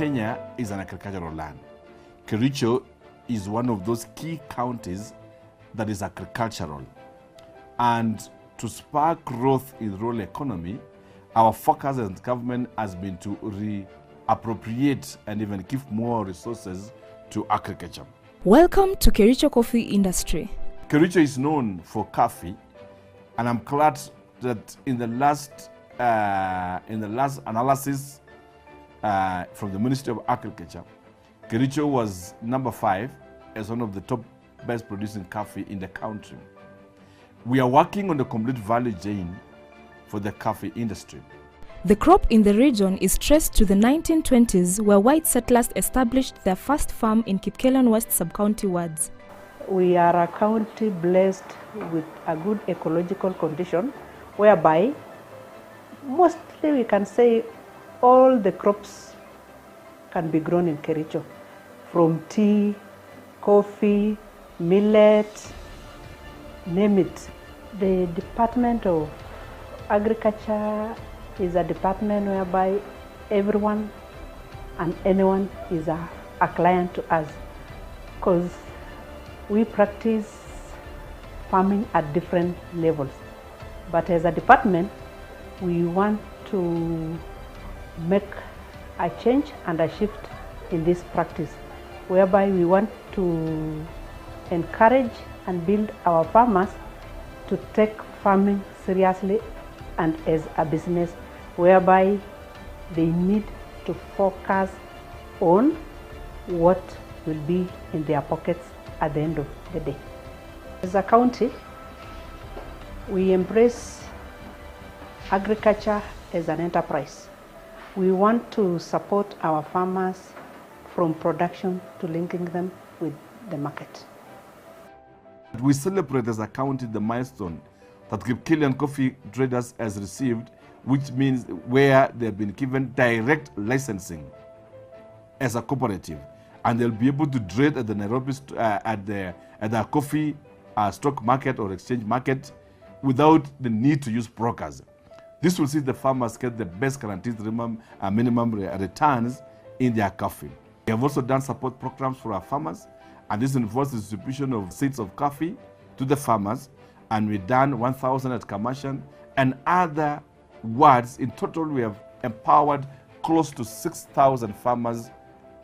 Kenya is an agricultural land. Kericho is one of those key counties that is agricultural. And to spark growth in rural economy, our focus as government has been to reappropriate and even give more resources to agriculture. Welcome to Kericho coffee industry. Kericho is known for coffee, and I'm glad that in the last analysis from the Ministry of Agriculture, Kericho was number 5 as one of the top best producing coffee in the country. We are working on the complete value chain for the coffee industry. The crop in the region is traced to the 1920s, where white settlers established their first farm in Kipkelion West sub-county wards. We are a county blessed with a good ecological condition, whereby mostly we can say all the crops can be grown in Kericho, from tea, coffee, millet, name it. The Department of Agriculture is a department whereby everyone and anyone is a client to us, because we practice farming at different levels. But as a department, we want to make a change and a shift in this practice, whereby we want to encourage and build our farmers to take farming seriously and as a business, whereby they need to focus on what will be in their pockets at the end of the day. As a county, we embrace agriculture as an enterprise. We want to support our farmers from production to linking them with the market. We celebrate as a county the milestone that Kipkelion coffee traders has received, which means where they've been given direct licensing as a cooperative, and they'll be able to trade at the Nairobi at the coffee stock market or exchange market without the need to use brokers. This will see the farmers get the best guaranteed minimum returns in their coffee. We have also done support programs for our farmers, and this involves the distribution of seeds of coffee to the farmers, and we've done 1,000 at Kamashan and other wards. In total, we have empowered close to 6,000 farmers,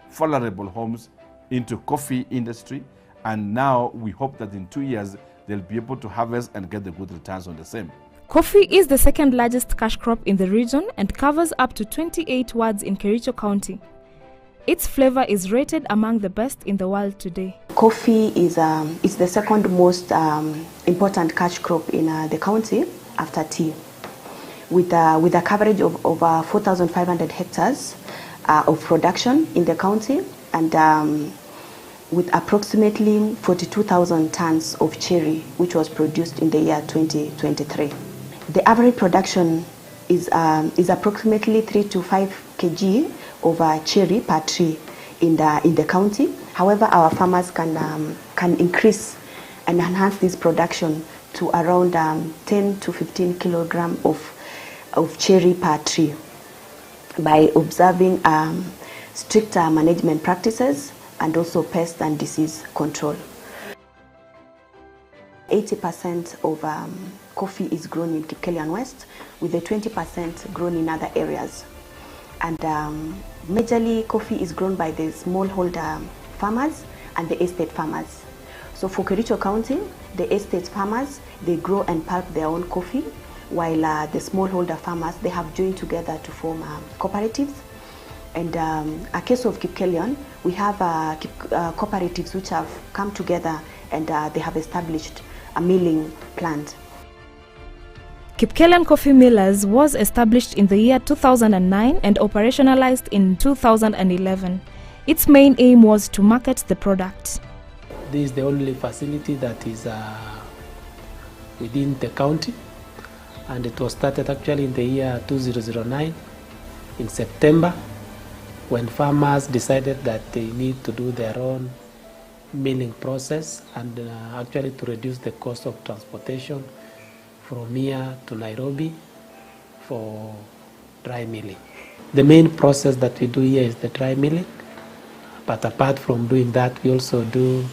vulnerable homes, into coffee industry, and now we hope that in 2 years they'll be able to harvest and get the good returns on the same. Coffee is the second largest cash crop in the region and covers up to 28 wards in Kericho County. Its flavor is rated among the best in the world today. Coffee is the second most important cash crop in the county after tea, with a coverage of over 4,500 hectares of production in the county, and with approximately 42,000 tons of cherry, which was produced in the year 2023. The average production is approximately 3 to 5 kg of cherry per tree in the county. However, our farmers can increase and enhance this production to around 10 to 15 kilograms of cherry per tree by observing stricter management practices and also pest and disease control. 80% of coffee is grown in Kipkelion West, with the 20% grown in other areas. And majorly coffee is grown by the smallholder farmers and the estate farmers. So for Kericho County, the estate farmers, they grow and pulp their own coffee, while the smallholder farmers, they have joined together to form cooperatives. And a case of Kipkelion, we have cooperatives which have come together and they have established a milling plant. Kipkelion Coffee Millers was established in the year 2009 and operationalized in 2011. Its main aim was to market the product. This is the only facility that is within the county, and it was started actually in the year 2009 in September, when farmers decided that they need to do their own milling process and actually to reduce the cost of transportation from here to Nairobi for dry milling. The main process that we do here is the dry milling, but apart from doing that, we also do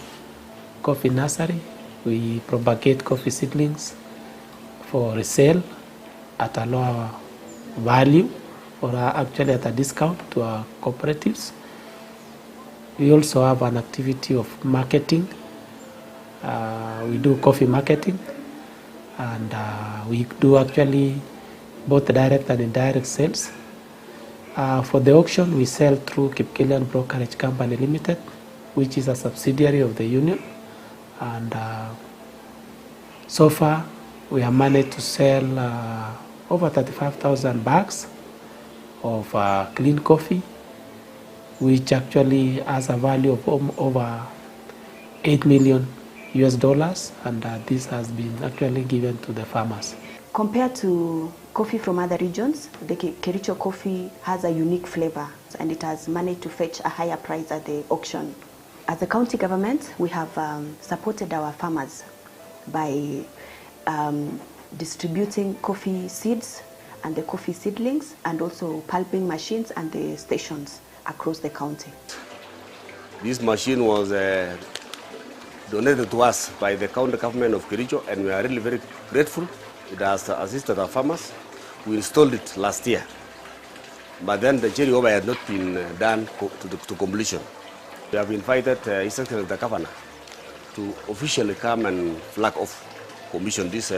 coffee nursery. We propagate coffee seedlings for resale at a lower value, or actually at a discount to our cooperatives. We also have an activity of marketing. We do coffee marketing, and we do actually both direct and indirect sales. For the auction, we sell through Kipkelian Brokerage Company Limited, which is a subsidiary of the union. And so far, we have managed to sell over 35,000 bags of clean coffee, which actually has a value of over $8 million, and this has been actually given to the farmers. Compared to coffee from other regions, the Kericho coffee has a unique flavor, and it has managed to fetch a higher price at the auction. As a county government, we have supported our farmers by distributing coffee seeds and the coffee seedlings, and also pulping machines and the stations across the county. This machine was donated to us by the county government of Kericho, and we are really very grateful. It has assisted our farmers. We installed it last year, but then the carryover had not been done to completion. We have invited His Excellency the Governor to officially come and flag off, commission this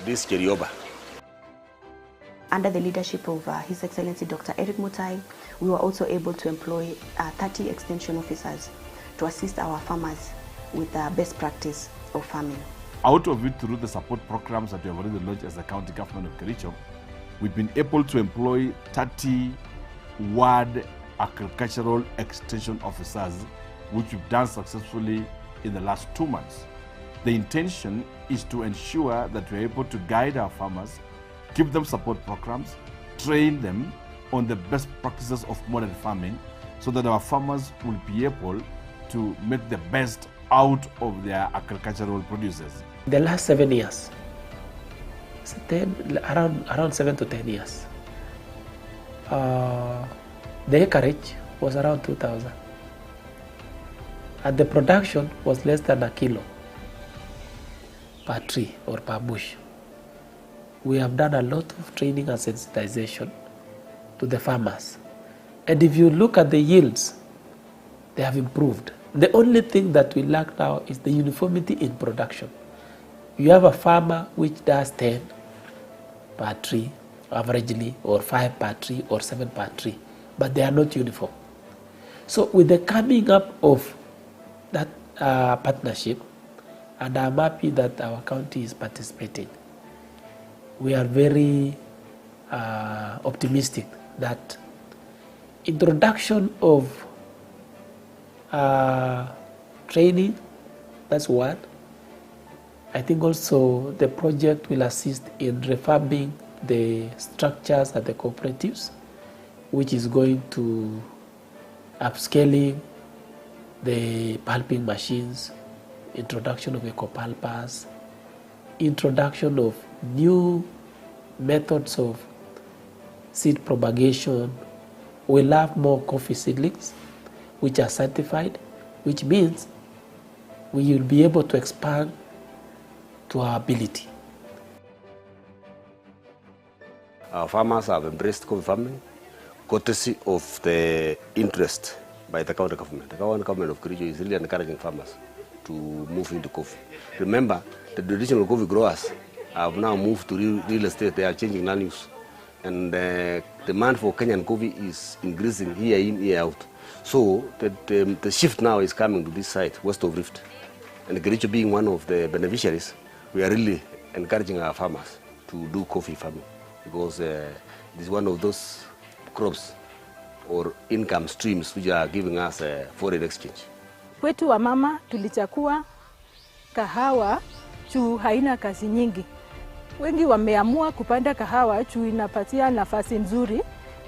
carryover. Under the leadership of His Excellency Dr. Erick Mutai, we were also able to employ 30 extension officers to assist our farmers with the best practice of farming. Out of it, through the support programs that we have already launched as the county government of Kericho, we've been able to employ 30 ward agricultural extension officers, which we've done successfully in the last 2 months. The intention is to ensure that we're able to guide our farmers, give them support programs, train them on the best practices of modern farming, so that our farmers will be able to make the best out of their agricultural produces. The last 7 years, around 7 to 10 years, the acreage was around 2,000, and the production was less than a kilo per tree or per bush. We have done a lot of training and sensitization to the farmers, and if you look at the yields, they have improved. The only thing that we lack now is the uniformity in production. You have a farmer which does 10 per tree averagely, or 5 per tree, or 7 per tree, but they are not uniform. So with the coming up of that partnership, and I'm happy that our county is participating, we are very optimistic that introduction of training, that's one. I think also the project will assist in refurbing the structures at the cooperatives, which is going to upscaling the pulping machines, introduction of eco-pulpers, introduction of new methods of seed propagation. We'll have more coffee seedlings which are certified, which means we will be able to expand to our ability. Our farmers have embraced coffee farming, courtesy of the interest by the county government. The county government of Kericho is really encouraging farmers to move into coffee. Remember, the traditional coffee growers have now moved to real estate. They are changing land use, and the demand for Kenyan coffee is increasing year in, year out. So the shift now is coming to this side, west of Rift. And Kericho being one of the beneficiaries, we are really encouraging our farmers to do coffee farming, because this is one of those crops or income streams which are giving us a foreign exchange. Kwetu wa mama tulichakua kahawa juu haina kazi nyingi. Wengi wameamua kupanda kahawa juu inapatia nafasi nzuri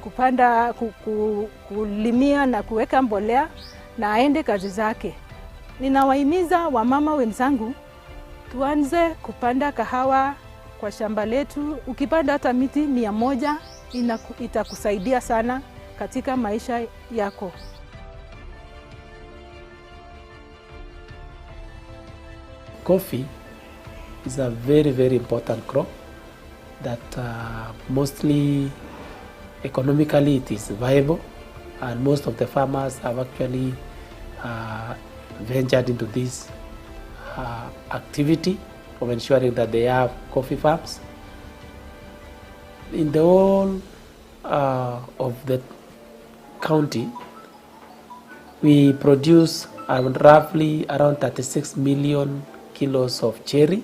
kupanda kulimia na kuweka mbolea na aende kazi zake. Ninawahimiza wamama wenzangu tuanze kupanda kahawa kwa shamba letu. Ukipanda hata miti 100 itakusaidia sana katika maisha yako. Coffee is a very, very important crop that mostly economically it is viable, and most of the farmers have actually ventured into this activity of ensuring that they have coffee farms. In the whole of the county, we produce roughly around 36 million kilos of cherry,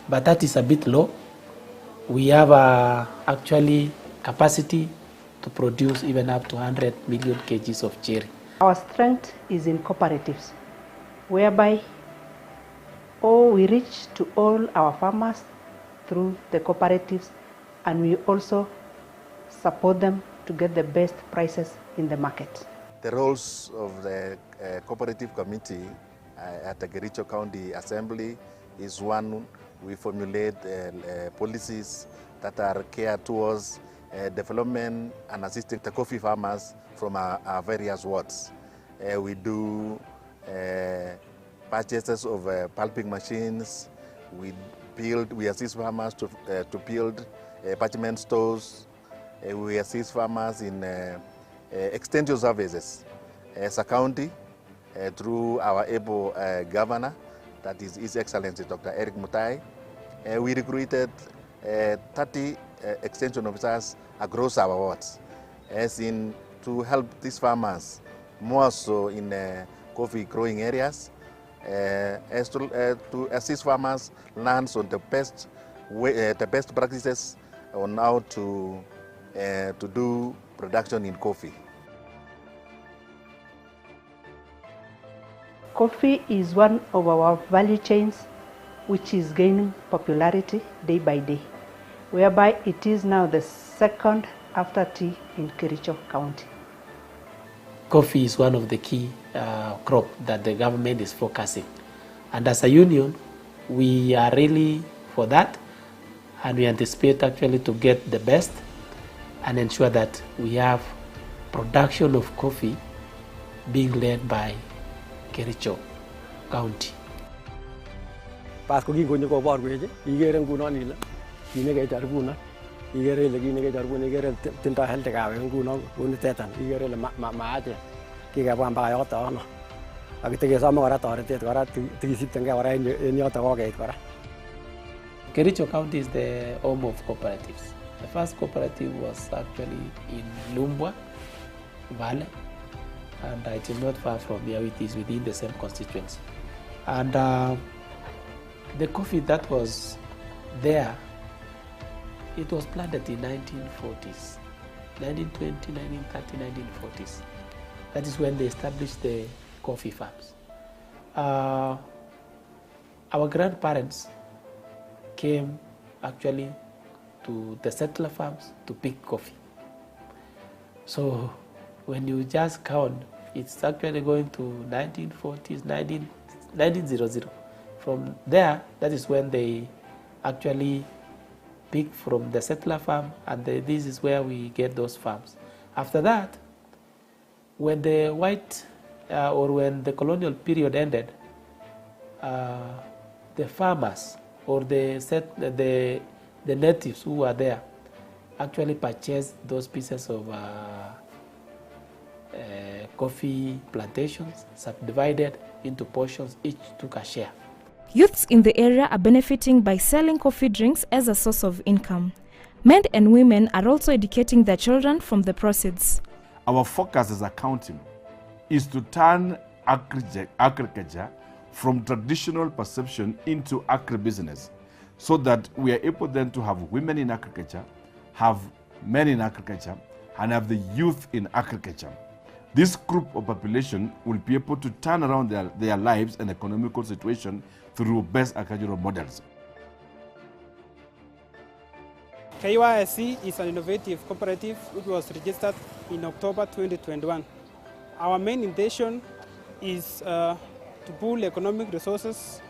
but that is a bit low. We have actually capacity to produce even up to 100 million kgs of cherry. Our strength is in cooperatives, whereby we reach to all our farmers through the cooperatives, and we also support them to get the best prices in the market. The roles of the cooperative committee at the Kericho County Assembly is one, we formulate policies that are geared towards development and assisting the coffee farmers from our various wards. We do purchases of pulping machines. We assist farmers to build parchment stores. We assist farmers in extension services. As a county, through our able governor, that is His Excellency Dr. Erick Mutai, we recruited 30 extension officers across our wards, as in to help these farmers more so in coffee growing areas, as to assist farmers learn on the best practices on how to do production in coffee. Coffee is one of our value chains which is gaining popularity day by day, whereby it is now the second after tea in Kericho County. Coffee is one of the key crop that the government is focusing. And as a union, we are really for that, and we anticipate actually to get the best and ensure that we have production of coffee being led by Kericho County. Pasko kingonyo koborwech ikere ngunon ile kit nekechor ngunon ikere ile kit nekechor ngunon ikere tindo health kawek ngunon kunitetan ikere ile maache kikebwa mpaka yoto ono akitekesome kora toretet kora tikisiptengei kora en yoto kokeit kora. Kericho County is the home of cooperatives. The first cooperative was actually in Lumbwa Valley, and it is not far from here. It is within the same constituency. And the coffee that was there, it was planted in 1940s, 1920, 1930, 1940s. That is when they established the coffee farms. Our grandparents came actually to the settler farms to pick coffee. So when you just count, it's actually going to 1940s, 1900. From there, that is when they actually pick from the settler farm, and this is where we get those farms. After that, when the white or when the colonial period ended, the farmers or the natives who were there actually purchased those pieces of coffee plantations, subdivided into portions, each took a share. Youths in the area are benefiting by selling coffee drinks as a source of income. Men and women are also educating their children from the proceeds. Our focus as a county is to turn agriculture from traditional perception into agribusiness, so that we are able then to have women in agriculture, have men in agriculture, and have the youth in agriculture. This group of population will be able to turn around their lives and economical situation through best agricultural models. KYSC is an innovative cooperative which was registered in October 2021. Our main intention is to pool economic resources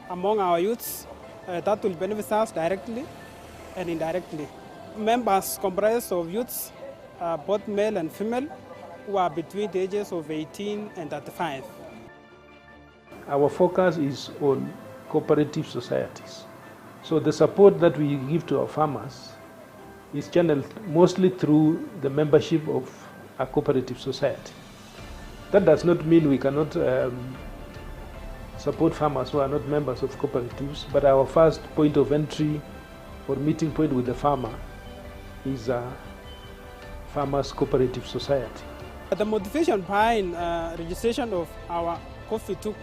among our youths that will benefit us directly and indirectly. members comprise of youths, both male and female, who are between the ages of 18 and 35. Our focus is on cooperative societies. So the support that we give to our farmers is channeled mostly through the membership of a cooperative society. That does not mean we cannot support farmers who are not members of cooperatives, but our first point of entry or meeting point with the farmer is a farmers cooperative society. The motivation behind registration of our coffee took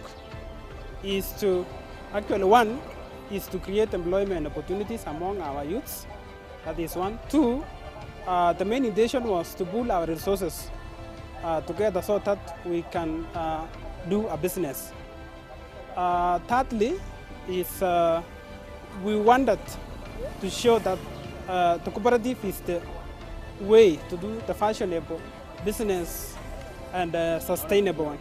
is to, actually one, is to create employment opportunities among our youths. That is one. Two, the main intention was to pool our resources together so that we can do a business. Thirdly, is we wanted to show that the cooperative is the way to do the fashionable business and sustainable one.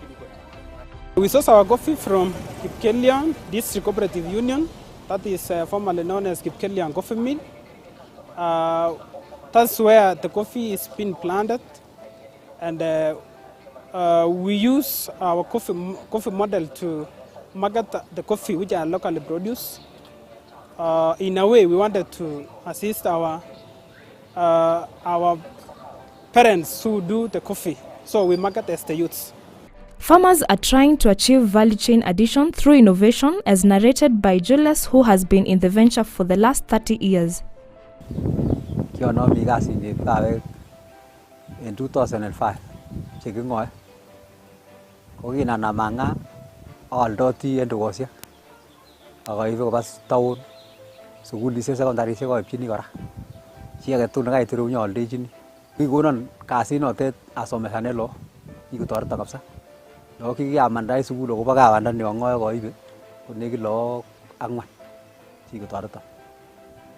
We source our coffee from Kericho District Cooperative Union, that is formerly known as Kericho Coffee Mill. That's where the coffee is being planted, and we use our coffee model to market the coffee which are locally produced. In a way, we wanted to assist our parents who do the coffee, so we market as the youths. Farmers are trying to achieve value chain addition through innovation, as narrated by Julius, who has been in the venture for the last 30 years. In 2005, mandai sukul ko baga wanda ni wangoy ko ibe ko negi lo angwan ci ko torto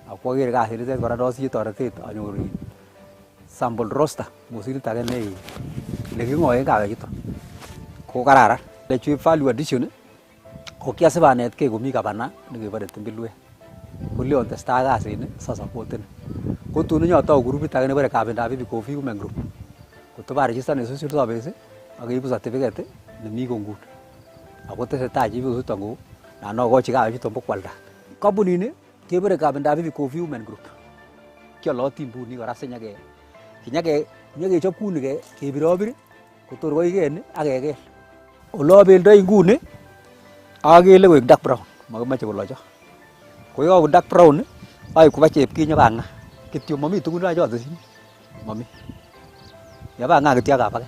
akwa gere ga sire ko do si torto anyori sample roster musil tage ne legi ngoy ga ga to ko karara le chui value addition ko kya se banet ke gumi ka bana ni bare timbilwe ko le on testa ga sine sa supporten ko tunu nyo to group tage ne bare ka benda bi ko fi men group ko to ba register ne so sir to bese agi bu certificate ni ko ngut akote se taji bi su tango na no go chiga bi to bokwalda company ne ke bare ka benda bi ko fi men group ke lo timbu ni gara senya ge nyage chop kun ge ke biro bir ko tor go igen age ge lo bel dai ngune age le go dak brown ma che lo cho ko yo dak brown ai ku ba chep ki nya banga kityo mami tu na jo sin mami ya ba nga ke tia ga ba.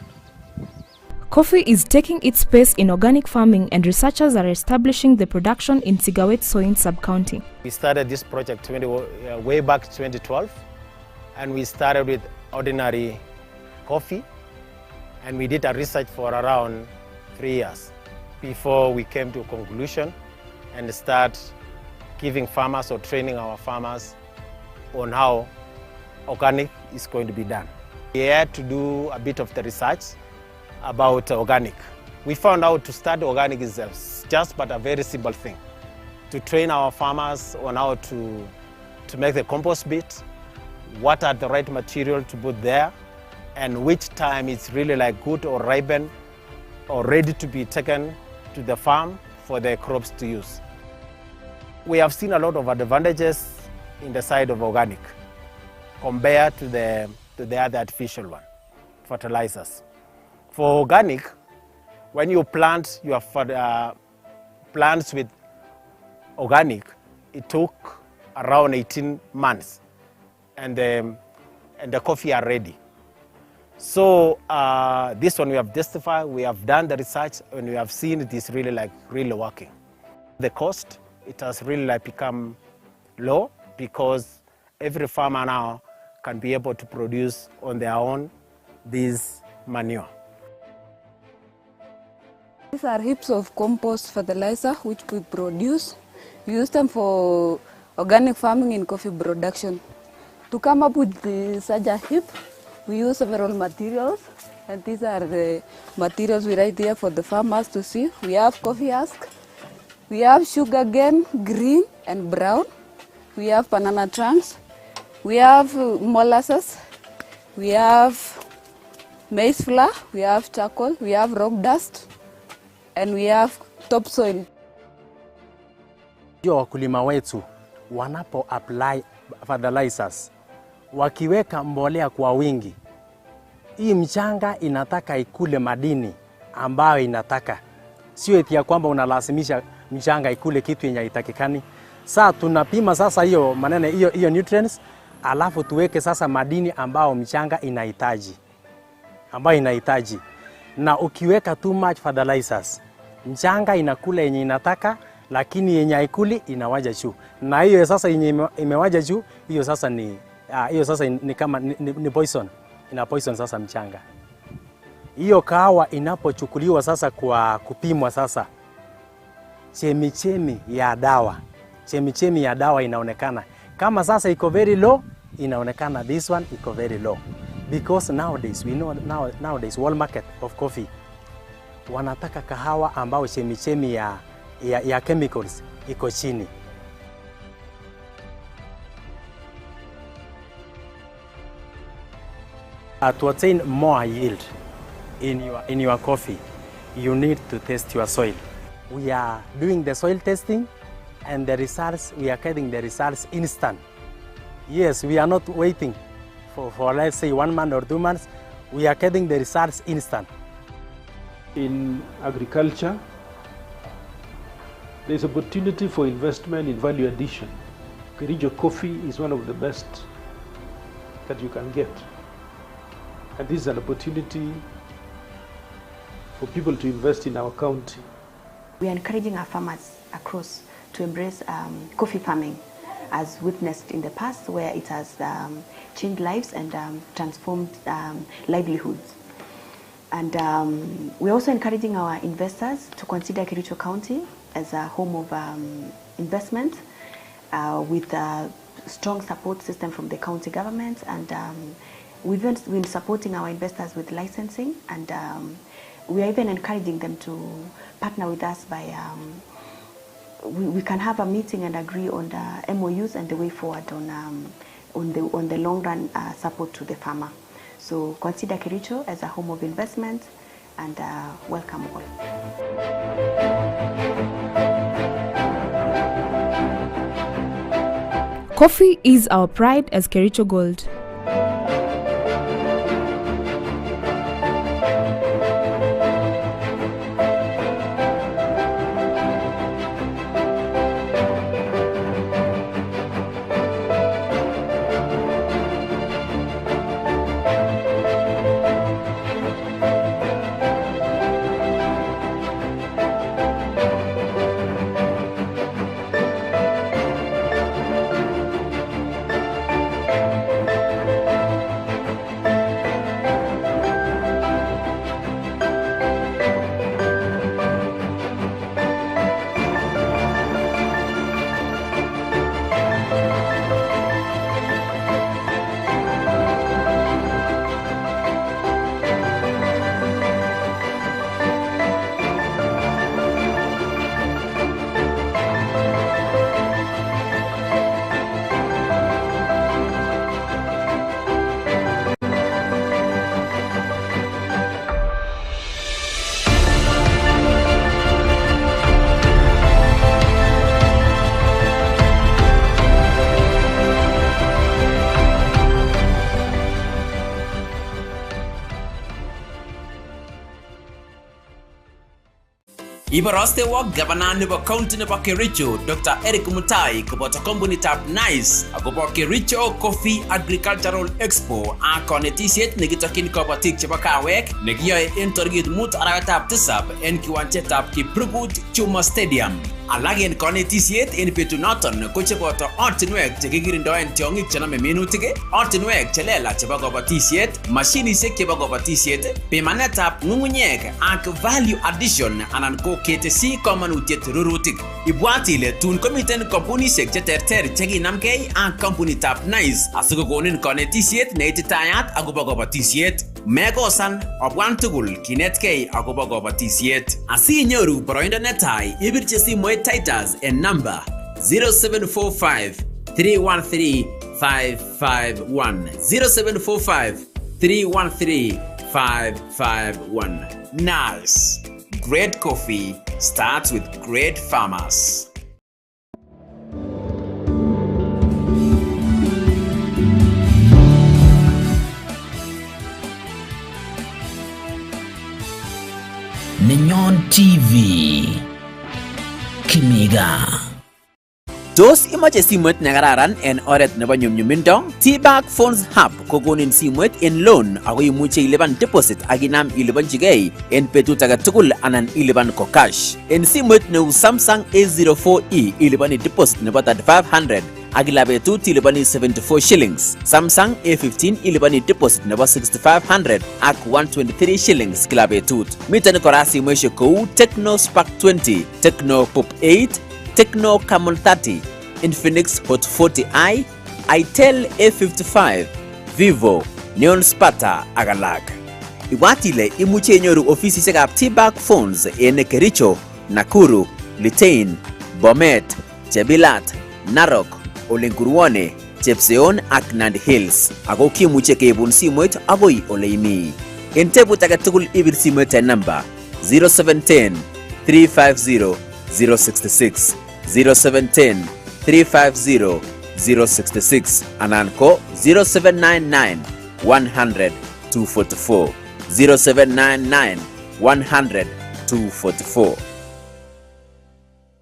Coffee is taking its place in organic farming, and researchers are establishing the production in Sigawet Soin sub-county. We started this project way back 2012, and we started with ordinary coffee, and we did a research for around 3 years before we came to a conclusion and start giving farmers or training our farmers on how organic is going to be done. We had to do a bit of the research about organic. We found out to start organic is just but a very simple thing. To train our farmers on how to make the compost bit, what are the right material to put there, and which time it's really like good or ripen or ready to be taken to the farm for the crops to use. We have seen a lot of advantages in the side of organic compared to the other artificial one, fertilizers. For organic, when you plant your plants with organic, it took around 18 months, and the coffee are ready. So this one we have justified, we have done the research, and we have seen it is really working. The cost, it has really become low because every farmer now can be able to produce on their own this manure. These are heaps of compost fertilizer which we produce. We use them for organic farming in coffee production. To come up with such a heap, we use several materials, and these are the materials we write here for the farmers to see. We have coffee husk, we have sugar cane, green and brown, we have banana trunks, We have molasses, we have maize flour, we have charcoal, we have rock dust, and we have topsoil. Wakulima wetu wanapo apply fertilizers, wakiweka mbolea kwa wingi, hii mchanga inataka ikule madini ambayo inataka. Sio eti ya kwamba unalazimisha mchanga ikule kitu yenye haitakikani. Sasa tunapima sasa hiyo maneno hiyo nutrients, alafu tuweke sasa madini ambao mchanga inahitaji. Na ukiweka too much fertilizers, mchanga inakula yenye inataka, lakini yenye haikuli inawaja juu. Na hiyo sasa yenye imewaja juu, hiyo sasa ni kama ni poison. Ina poison sasa mchanga. Hiyo kahawa inapochukuliwa sasa kwa kupimwa sasa, chemichemi ya dawa inaonekana. Kama sasa iko very low, inaonekana this one iko very low. Because nowadays, we know nowadays world market of coffee, wanataka kahawa ambao chemichemi ya chemicals iko chini. To attain more yield in your coffee, you need to test your soil. We are doing the soil testing, and the results, we are getting the results instant. Yes, we are not waiting for let's say 1 month or 2 months. We are getting the results instant. In agriculture, there's opportunity for investment in value addition. Kericho coffee is one of the best that you can get. And this is an opportunity for people to invest in our county. We are encouraging our farmers across to embrace coffee farming, as witnessed in the past, where it has changed lives and transformed livelihoods. And we're also encouraging our investors to consider Kericho County as a home of investment with a strong support system from the county government. And we've been supporting our investors with licensing, and we are even encouraging them to partner with us by we can have a meeting and agree on the MOUs and the way forward on the long run support to the farmer. So consider Kericho as a home of investment, and welcome all. Coffee is our pride as Kericho Gold. Ibaraste wa gavana nebo county nebo Kericho Dr. Erick Mutai koboto company tab Nice akobo Kericho Coffee Agricultural Expo a konetisiet nekitokin kobotik chebo kawek nekiyoe en tarikit 5 arawetab 7 en kiwanjetab Kiprugut Chuma Stadium. Alak en konetisiet en betunoton ko cheboto ortinwek chekikirindoen tiong'ik chenome minutik, ortinwek chelelach chebo kobotisiet, mashinisiek chebo kobotisiet, pimanetab ng'ung'unyek ak value addition anan ko ketesi komonutiet rurutik. Ibwat ile tun komiten kampunisiek cheterter chekinamgei ak kampunitab Nice asikokonin konetisiet neititayat akobo kobotisiet. Mekosan obwan tugul kinetkei akobo kobotisiet. Asinyoru boroindo netai ibirchi simoit Titus en number 0745 313 551. 0745 313 551. Nice. Great coffee starts with great farmers. Nenyon TV Kimiga. Tos imache simuet nekararan en oret nebo nyumnyumindo? T-Bag Phones Hub kokonin simuet en loan ako imuche ilipan deposit ak inam ilipanchigei en betut age tugul anan ilipan ko cash. En simuet neu Samsung A04e ilipani deposit nebo 3500 ak ila betut ilipani 74 shillings. Samsung A15 ilipani deposit nebo 6500 ak 123 shillings kila betut. Miten kora simueshek kou Tecno Spark 20, Tecno Pop 8, Tecno Camon 30, Infinix Hot 40i, Itel A55, Vivo, Neon Sparta ak alak. Ibwat ile imuche inyoru ofisisiekab T-Bag Phones en Kericho, Nakuru, Litein, Bomet, Chebilat, Narok, Olenkuruone, Chepseon ak Nandi Hills. Ako kimuche keibun simoit agoi ole imi. En tebut age tugul ibir simoit en namba 0710 350 066 0710 350 066 anan ko 0799 100 244 0799 100 244.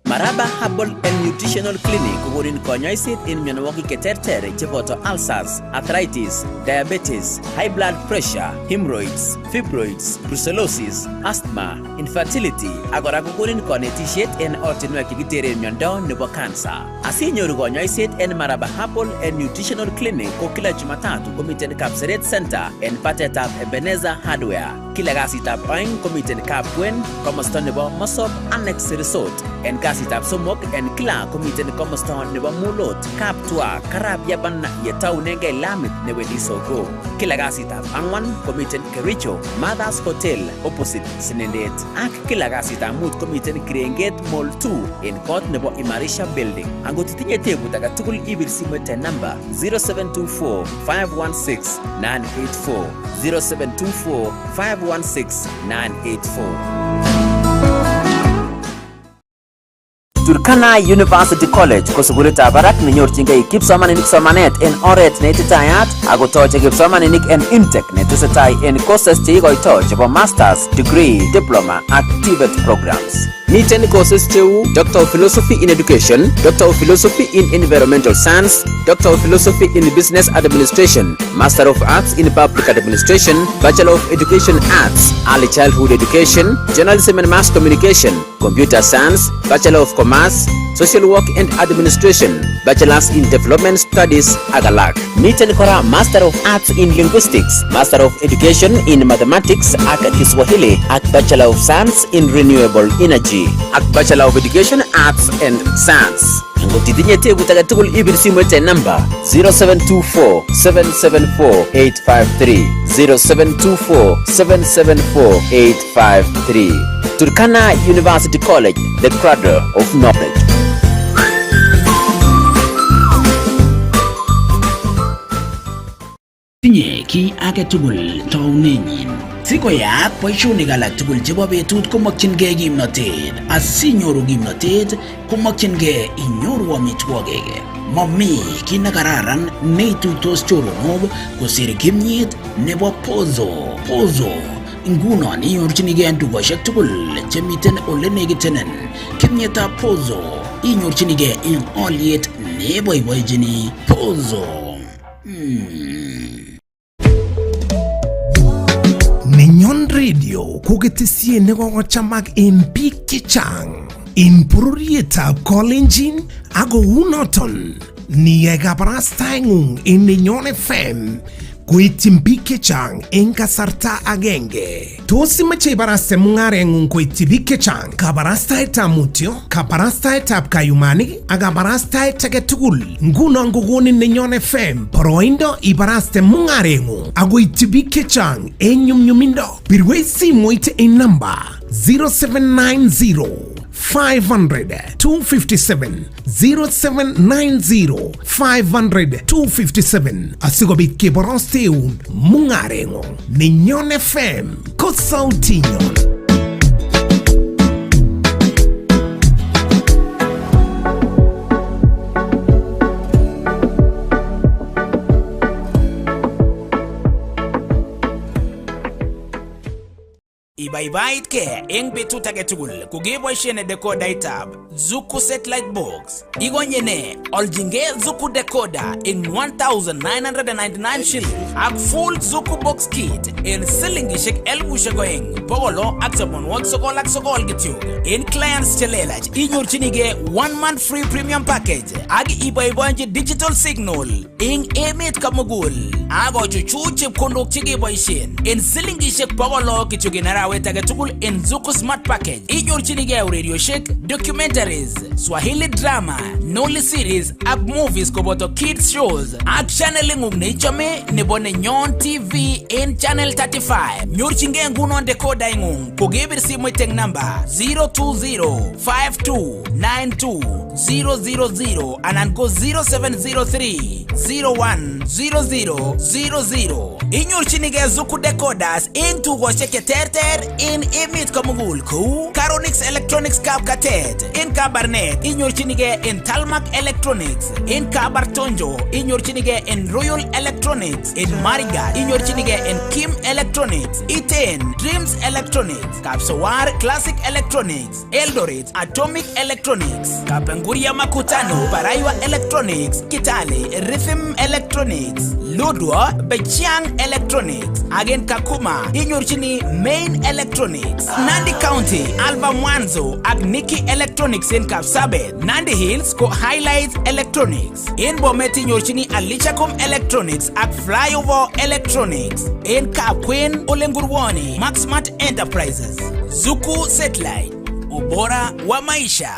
Maraba Herbal and Nutritional Clinic kokonin konyoiset en mionwogik cheterter cheboto ulcers, arthritis, diabetes, high blood pressure, hemorrhoids, fibroids, brucellosis, asthma, infertility ak kora kokonin konetisiet en ortinwek chekiteren miondo nebo cancer. Asinyoru konyoiset en Maraba Herbal and Nutritional Clinic ko kila Jumatatu komiten Kapseret Center en patetab Ebenezer Hardware. Kila kasitab oeng komiten Kapkwen komosto nebo Mosop Annex Resort en kasitab somok en kila komiten komosto nebo Mulot Kaptua Karab Yaban yetaunenge lamit newendi Soko. Kila kasitab angwan komiten Kericho Mother's Hotel opposite Sinendet ak kila kasitab mut komiten Kirenget Mall 2 en kot nebo Imarisha Building. Angot itinye tebut age tugul ibir simoit en namba 0724 516 984 0724 516 984. Turkana University College ko sukulitab barak nenyorchingei kipsomaninik somanet en oret neititayat ako toche kipsomaninik en intake netesetai en courses cheikoito chebo masters, degree, diploma ak TVET programs. Miten courses cheu Doctor of Philosophy in Education, Doctor of Philosophy in Environmental Science, Doctor of Philosophy in Business Administration, Master of Arts in Public Administration, Bachelor of Education Arts, Early Childhood Education, Journalism and Mass Communication, Computer Science, Bachelor of Commerce, Social Work and Administration, Bachelors in Development Studies, Agalak. Miten kora Master of Arts in Linguistics, Master of Education in Mathematics ak Kiswahili, ak Bachelor of Science in Renewable Energy, ak Bachelor of Education Arts and Science. Angot itinye tebut age tugul ibir simoit en namba 0724 774 853 0724 774 853. Turkana University College, the cradle of knowledge. Tinye ki age tugul taunenyin. Sikoyaak boishonik alak tugul chebo betut komokyingei kimnotet. Asinyoru kimnotet komokyingei inyoru amitwogik. Mami ki nekararan neituitos choronok kosir kimnyet nebo Pozo. Pozo ngunon inyorchinigei en dukoshek tugul chemiten ole nekitenen. Kimnyetab Pozo inyorchinigei en olyet neboiboichini. Pozo. Nenyon Radio koketesye nekokochamak en biik chechang en bororietab Kolenjin ako unoton niyai kabarastaengung en Nenyon FM koityin biik chechang en kasarta agenge. Tos imache ibaraste mung'arengung koityi biik chechang, kabarastaetab mutyo, kabarastaetab kayumanik ak kabarastaet age tugul. Ngunon kokonin Nenyon FM boroindo ibaraste mung'arengung ak koityi biik chechang en nyumnyumindo. Birwech simoit en namba 0790 500 257 0790 500 257 asikobit keborosteun mungarengo Ninyon FM ko sautinyon. Ibaibait ke eng betut age tugul kugeboisien decoder itab Zuku satellite box igonyene oljinge Zuku decoder in 1999 shillings ak full Zuku box kit in silingishek elbushek pogolo ak sabon won sokol ak sokol gityug in clients chelelach inyorchinige 1 month free premium package ak ibaibanji digital signal ing emet kamugul ago chuchu chepkondok chegeboisien in silingishek pogolo gityug arawet age tugul in Zuku Smart Package. Inyorchinige radio shek, documentaries, Swahili drama, Noli series, ak movies koboto kids shows. Ak channeling neichame nebo Nenyon TV in channel 35. Nyorchinge ngunon decoder ingung. Kugebir simu iteng number 020-5292-000 anan go 0703-010000. Inyorchinige Zuku decoders in tugoshek terter in emit kamugul ku Caronix Electronics Kapkatet in Kabarnet inyorchinige in Talmak Electronics in Kabartonjo inyorchinige in Royal Electronics in Mariga inyorchinige in Kim Electronics Iten Dreams Electronics Kapsawar Classic Electronics Eldoret Atomic Electronics Kapenguria Makutano Paraiwa Electronics Kitale Rhythm Electronics Lodwa Bechiang Electronics Again Kakuma inyorchini Main Electronics Nandi County Alba Mwanzo ak Nikki Electronics in Kapsabet Nandi Hills ko Highlights Electronics in Bomet inyorchini Alichacom Electronics ak Flyover Electronics in Kapkwen Olengurwani Maxmart Enterprises Zuku Satellite ubora wa maisha.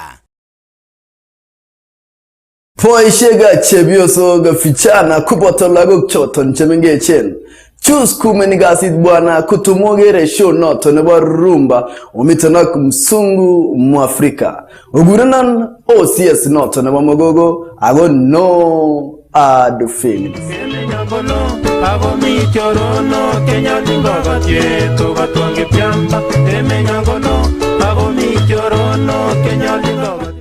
Poishega chebioso ga fichana kupoto lagok choton chemengechen. Choose kumenigasit bwana kutumogere show noto nebo rumba umitonak msungu muafrika. Ugurenan OCS noto nebo mogogo ago no ad feelings. Ago mi chorono Kenya lingoga tieto batonge piamba emenyangono ago mi chorono Kenya lingoga.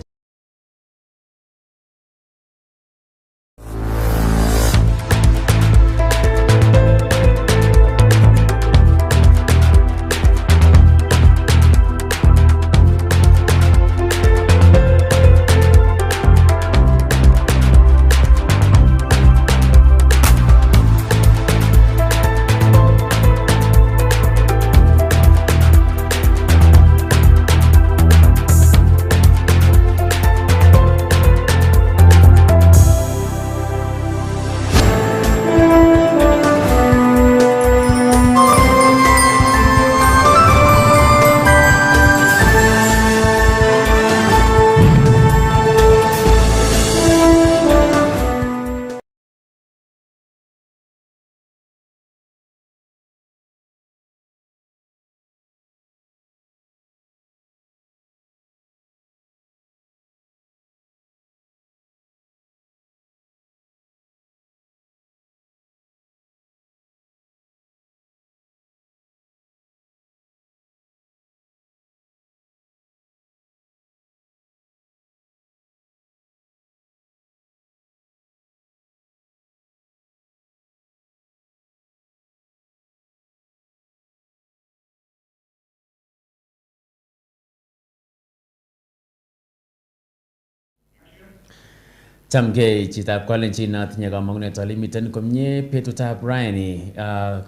Chamgei chitab Kalenjin natinye kamangunet ale miten komie betutab raini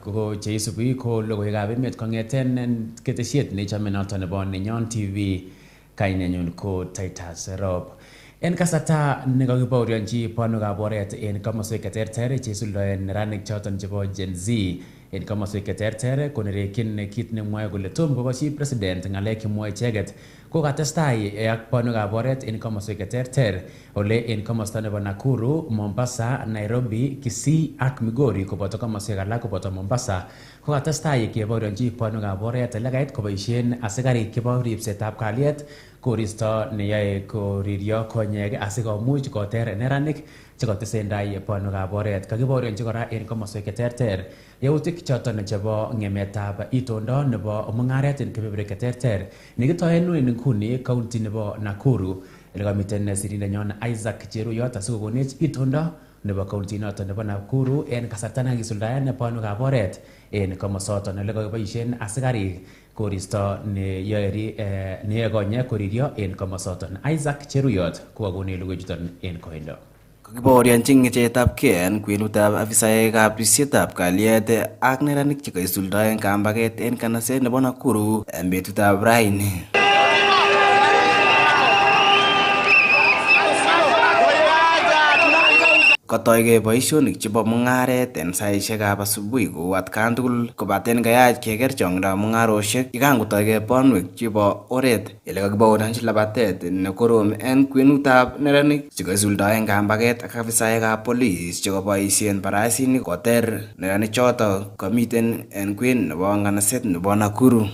ko cheisubi ko logoiwekab emet kongeten ketesiet nechame noton nebo Nenyon TV kainenyun ko Titus Rob. En kasarta nekakibaorionji banwekab oret en komoswek cheterter cheisuldoen neranik choton chebo Gen Z en komoswek cheterter konerekyin kit nemwoe kole tom kokochi president ng'alek chemwoe icheket ko katestai ak bonwekab oret en komoswek cheterter ole en komosta nebo Nakuru, Mombasa, Nairobi, Kisii ak Migori koboto komoswek alak koboto Mombasa ko katestai kebaorionji bonwekab oret lekait koboisien asikarik chebo ripsetab kalyet koristo neyoe koririo konyek asikomuch koter neranik chekotesendai bonwekab oret. Kakibaorionji kora en komoswek cheterter yautik choton chebo ng'emetab itondo nebo mung'aret en kebeberwek cheterter nekitoen en nguni county nebo Nakuru ele kamiten sirindenyon Isaac Cheruyot asikokonech itondo nebo county noton nebo Nakuru en kasarta nekisuldaen bonwekab oret en komosoton ole kakiboisien asikarik koristo neyoe konyek koririo en komosoton. Isaac Cheruyot kokakonech logoichuton en koindo. Kakibaorionji ng'echetabgei en kwenutab afisaekab ripsetab kalyet ak neranik chekaisuldaen kambaget en kanaset nebo Nakuru en betutab raini. Katoige boisionik chebo mung'aret en saisiekab asubuhi kou atkan tugul kobaten kayach keker chong'indab mung'arosiek yekangotoige bonwek chebo oret ele kakibaorionji labatet nekorom en kwenutab neranik chekaisuldaen kambaget ak afisaekab polis chekaboisien barasinik koter neranik choto kamiten en kwen nebo nganaset nebo Nakuru.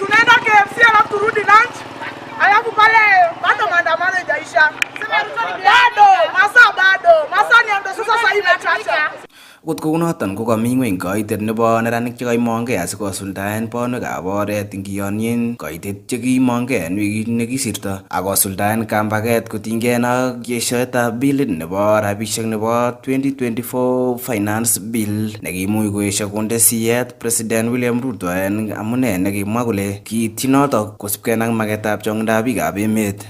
Tunaenda KFC alafu turudi lunch. Alafu pale bado maandamano haijaisha. Masaa ndio sasa imechacha. Kot kounoton ko kami ngweny kaitet nebo neranik chekaimongei asikosuldaen bonwekab oret ngiyonyen kaitet chekimongei en wikit nekisirto akosuldaen kambaget kotinygei ak yeshoetab bilit nebo rabisiek nebo 2024 finance bill nekimuch koesho konde siyet President William Ruto en amune nekimwa kole kiityi notok kosubkei ak maketab chong'indab biikab emet.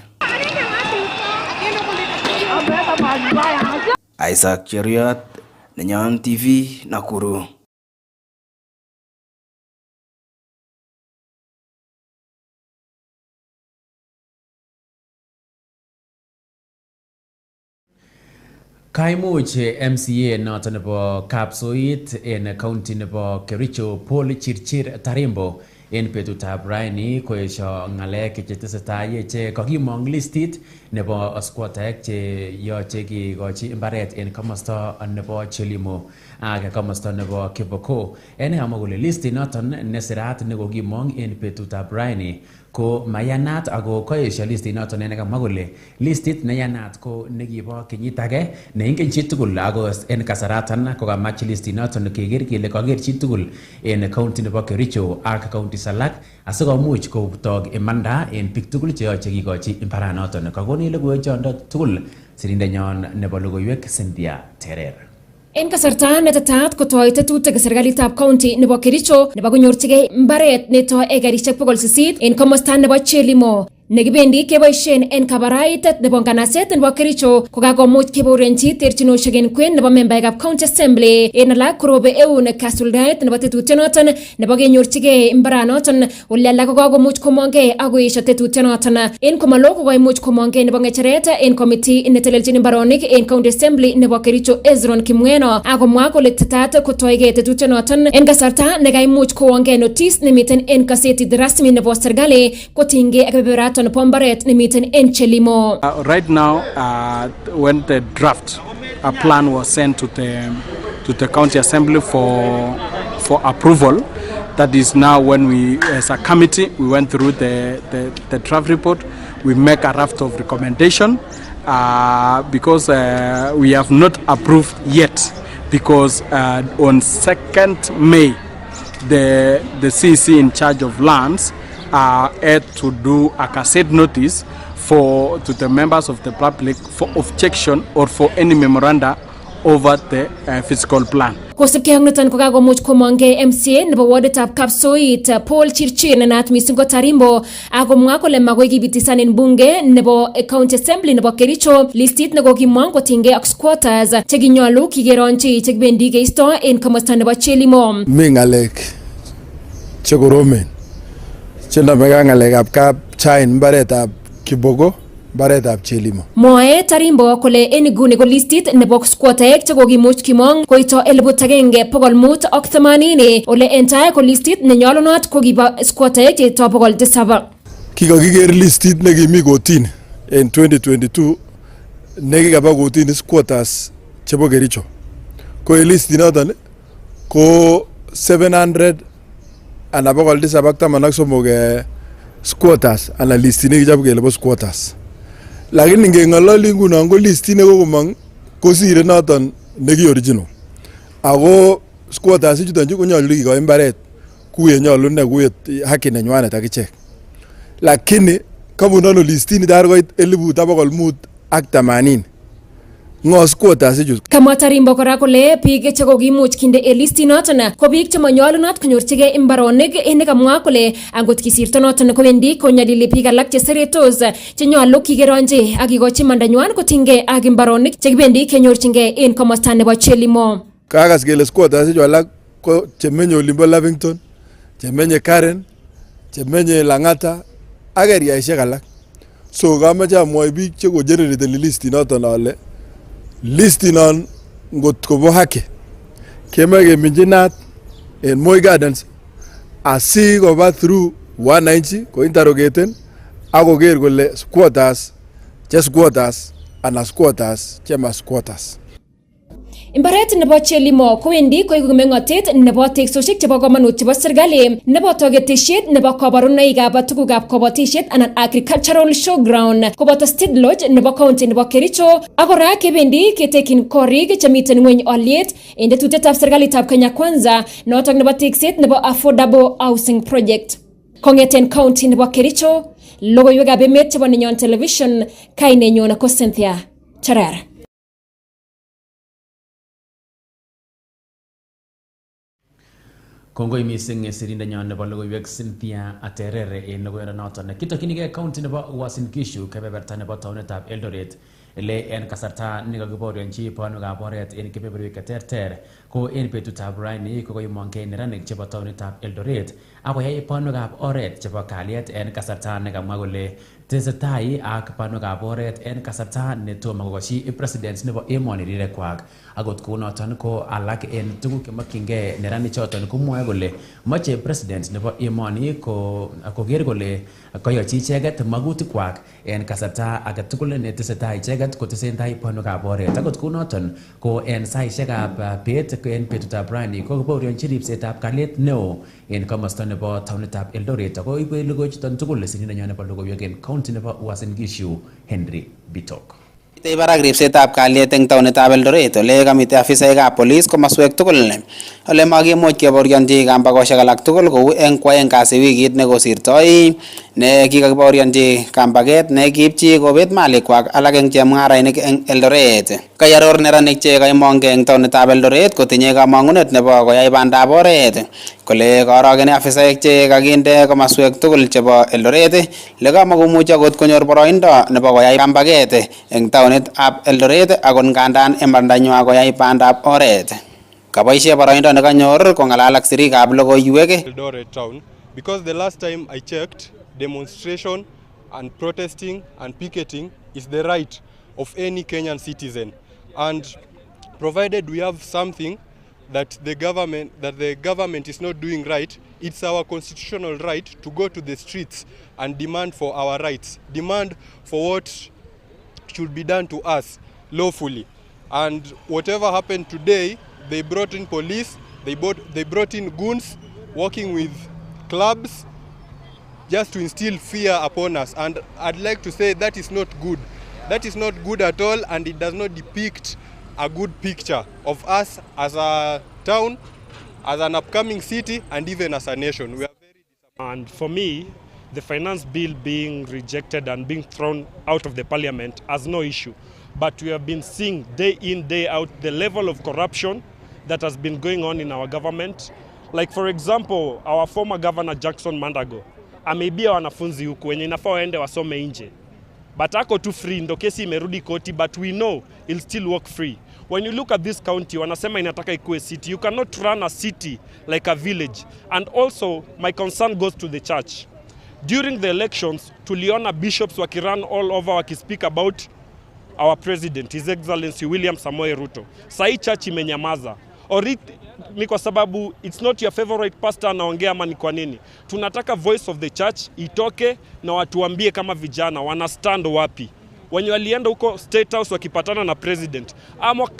Isaac Cheruyot, Nenyon TV, Nakuru. Kaimuch MCA noton nebo Kapsoit en county nebo Kericho Paul Chirchir Tarimbo en betutab raini koesho ng'alek chetesetai che kakimong listit nebo squattaek che yoche kikochi mbaret en komosta nebo Chelimo ak komosta nebo Kiboko. En kamwa kole listit noton nesirat nekokimong en betutab raini ko mayanat ako koesho listit noton en kamwa kole listit neyanat ko nekibo kenyit age neingen chitugul ako en kasaratan ko kamach listit noton keker kele kaker chitugul en county nebo Kericho ak county alak asikomuch kotok imanda en biik tugul cheyoche kikochi mbaranoton. Kakoni logoiwek chondo tugul sirindenyon nebo logoiwek Cynthia Terer. En kasarta netetat kotoi tetutik serikalitab county nebo Kericho nebo konyorchigei mbaret netoi ekarishek 800 en komosta nebo Chelimo nekibendi keboisien en kabaraitet nebo nganaset nebo Kericho kokakomuch kebaorionji terchinosiek en kwen nebo membaekab county assembly en alak korobe eun kasuldaet nebo tetutyonoton nebo kenyorchigei mbaranoton ole alak kokakomuch komongei akoesho tetutyonoton en komalo kokoimuch komongei nebo ng'echeret en komiti netelelchin mbaronik en county assembly nebo Kericho Ezron Kimweno akomwa kole tetat kotoigei tetutyonoton en kasarta nekaimuch kowongei notice nemiten en kasetit rasmi nebo serikali kotinygei ak beberaton nebo mbaret nemiten en Chelimo. Right now, when the draft plan was sent to the county assembly for approval, that is now when we, as a committee, we went through the draft report. We make a draft of recommendation because we have not approved yet because on 2nd May, the CEC in charge of lands had to do a cassette notice to the members of the public for objection or for any memoranda over the physical plan. Kosubkei ak niton kokakomuch komongei MCA nebo warditab Kapsoit Paul Chirchir nenat mising ko Tarimbo akomwa kole makoi kibitisan en bunge nebo county assembly nebo Kericho listit nekokimong kotinygei ak squatters chekinyolu kigeronji chekibendi keisto en komosta nebo Chelimo. Mi ng'alek chekoromen chenomegei ak ng'alekab kapchain mbaretab Kiboko mbaretab Chelimo. Mwae Tarimbo kole en nguni ko listit nebo squattaek che kokimuch kimong koito 1580 ole en tai ko listit nenyolunot ko kibo squattaek che to 700. Kikokiker listit nekimi kotini en 2022 nekikaba kotini squatters chebo Kericho. Ko listit noton ko 700 ana 713 squatters ana listit nekichob kele bo squatters. Lakini ngeng'ololi ngunon ko listit nekokomong kosire noton neki original. Ako squatters ichuton chu konyolu kikoi mbaret kuye nyolu ne kuye haki nenywanet akichek. Lakini kabunono listit nitar koit 1580 ngo squatters ichu. Kamwa Tarimbo kora kole biik che kokimuch kinde en listit noton ko biik che manyolunot konyorchigei imbaronik en kamwa kole angot kisirto noton kowendi konyalili biik alak che seretos che nyolu kigeronji ak kikochi mandanywan kotinygei ak imbaronik che kibendi kenyorchingei en komosta nebo Chelimo. Kakas kele squatters ichu alak ko chemenye olimbo Lavington, chemenye Karen, chemenye Lang'ata ak eriaishek alak. So kamache amwoi biik che ko generate listit noton ale listinon ngot kobo haki kemoe keminjinat en Moi Gardens asi koba through wananchi ko interrogaten ak koker kole squatters ana squatters chema squatters. Imbaret nebo Chelimo kowendi koiku meng'otet nebo teksosiek chebo komonut chebo serikali nebo togetisiet nebo kabarunoikab tugukab kabatisiet anan agricultural showground koboto state lodge nebo county nebo Kericho ak kora kebendi ketekin korik chemiten ngweny olyet en tetutietab serikalitab Kenya Kwanza notok nebo tekset nebo affordable housing project. Kong'eten county nebo Kericho, logoiwekab emet chebo Nenyon Television, kainenyon ko Cynthia Charara. Kongoi mising sirindenyon nebo logoiwek Cynthia Aterere en logoiwek kitokyinigei county nebo Uasin Gishu kebeberta nebo taunetab Eldoret ele en kasarta nekakibaorionchi banwekab oret en kebeberwek cheterter ko en betutab raini kokoimongei neranik chebo taunetab Eldoret akoyai banwekab oret chebo kalyet en kasarta nekamwa kole tesetai ak banwekab oret en kasarta netomo kokochi president nebo emoni rirekwak akot kounoton ko alak en tuguk chemokyingei neranik choton komwoe kole moche president nebo emoni koker kole koyochi icheket magutikwak en kasarta agetugul netesetai icheket kotesentai banwekab oret akot kounoton ko en saisiekab bet en betutab rani ko kibaorionchi ripsetab kalyet neo en komosta nebo taunetab Eldoret ako ibe logoichuton tugul sinindenyon nebo logoiwek en county nebo Uasin Gishu Henry Bitok. Mitei barak ripsetab kalyet eng taunetab Eldoret ole kamite afisaekab polis komaswek tugul ole makimuch kebaorionchi kambakosiek alak tugul kou eng kwaeng kasi wikit nekosirtoi ne kikakibaorionchi kambaket ne kiipchi kobet malikwak alak eng chemung'arainik eng Eldoret. Kayaror neranik che kaimongei eng taunetab Eldoret kotinye kamang'unet nebo koyai bandab oret kole kaarogeni afisaek che kakinde komaswek tugul chebo Eldoret le kamakomuchi akot konyor boroindo nebo koyai kambaket eng taunetab Eldoret akot ngandan imandanywa koyai bandab oret. Kaboisie boroindo nekanyor kong'alal ak sirikab logoiwek Eldoret town because the last time I checked, demonstration and protesting and picketing is the right of any Kenyan citizen, and provided we have something that the government is not doing right, it's our constitutional right to go to the streets and demand for our rights, demand for what should be done to us lawfully. And whatever happened today, they brought in police, they brought in goons working with clubs just to instill fear upon us, and I'd like to say that is not good. That is not good at all, and it does not depict a good picture of us as a town, as an upcoming city, and even as a nation. We are very disappointed. And for me, the finance bill being rejected and being thrown out of the parliament has no issue. But we have been seeing day in, day out, the level of corruption that has been going on in our government. Like for example, our former governor Jackson Mandago ameibia wanafunzi huku wenye inafaa waende wasome nje. But ako tu free, ndo kesi imerudi koti, but we know he'll still work free. When you look at this county, wanasema inataka ikuwe city. You cannot run a city like a village. And also, my concern goes to the church. During the elections, tuliona bishops wakirun all over wakispeak about our president, His Excellency William Samoei Ruto. Sai church imenyamaza. Ni kwa sababu it's not your favorite pastor anaongea ama ni kwa nini? Tunataka voice of the church itoke na watuambie kama vijana wana stand wapi. Wenye walienda huko State House wakipatana na president.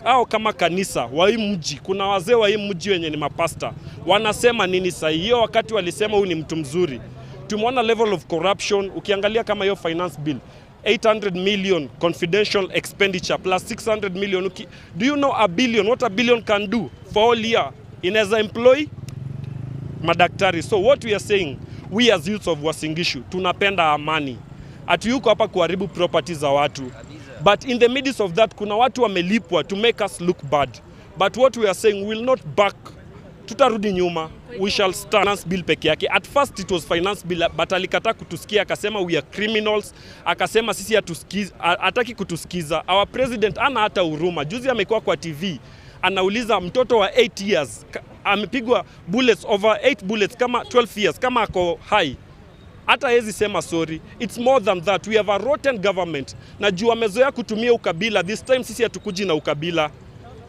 Au kama kanisa wa hii mji, kuna wazee wa hii mji wenye ni mapasta. Wanasema nini sasa? Hiyo wakati walisema huyu ni mtu mzuri. Tumeona level of corruption, ukiangalia kama hiyo finance bill 800 million confidential expenditure plus 600 million. Do you know a billion, what a billion can do for all year? Inaweza employ madaktari. So what we are saying, we as youths of Uasin Gishu, tunapenda amani. Hatuyuko hapa kuharibu properties za watu. But in the midst of that, kuna watu wamelipwa to make us look bad. But what we are saying, we will not back. Tutarudi nyuma. We shall stand. Finance bill peke yake. At first it was finance bill, but alikataa kutusikia, akasema we are criminals, akasema sisi hataki kutusikiza. Our president ana hata huruma. Juzi amekuwa kwa TV, anauliza mtoto wa 8 years, amepigwa bullets over 8 bullets kama 12 years, kama ako high. Hata hezi sema sorry. It's more than that. We have a rotten government. Na juu wamezoea kutumia ukabila. This time sisi hatukuji na ukabila.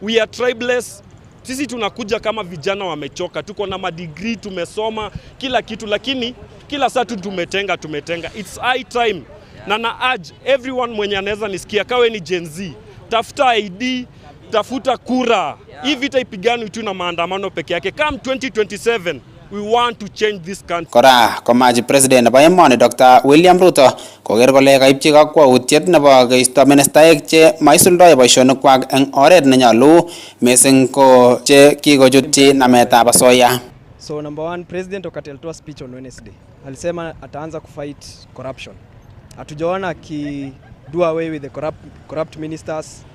We are tribeless. Sisi tunakuja kama vijana wamechoka. Tuko na madegree, tumesoma, kila kitu. Lakini kila saa tu tumetenga. It's high time. Na urge everyone mwenye anaweza nisikia, kawe ni Gen Z, tafuta ID, tafuta kura. Hii vita ipigani tu na maandamano peke yake. Come 2027. We want to change this country. Kora komaji president nebo emoni Dr. William Ruto koker kole kaipchi kakwautiet nebo keisto ministaek che maisuldoi boisionikwak eng oret nenyolu missing ko che kikochutyi nametab asoya. So number one, President wakati alitoa speech on Wednesday alisema ataanza kufight corruption. Hatujaona ki do away with the corrupt ministers.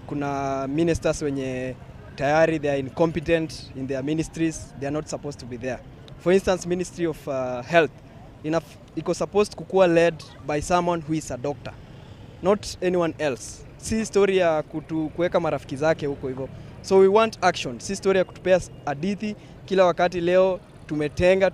Kuna ministers wenye tayari they are incompetent in their ministries, they are not supposed to be there. For instance, Ministry of Health iko supposed kukuwa led by someone who is a doctor, not anyone else. Si story ya kuweka marafiki zake huko hivyo. So we want action. Si story ya kutupea hadithi kila wakati, leo tumetenga,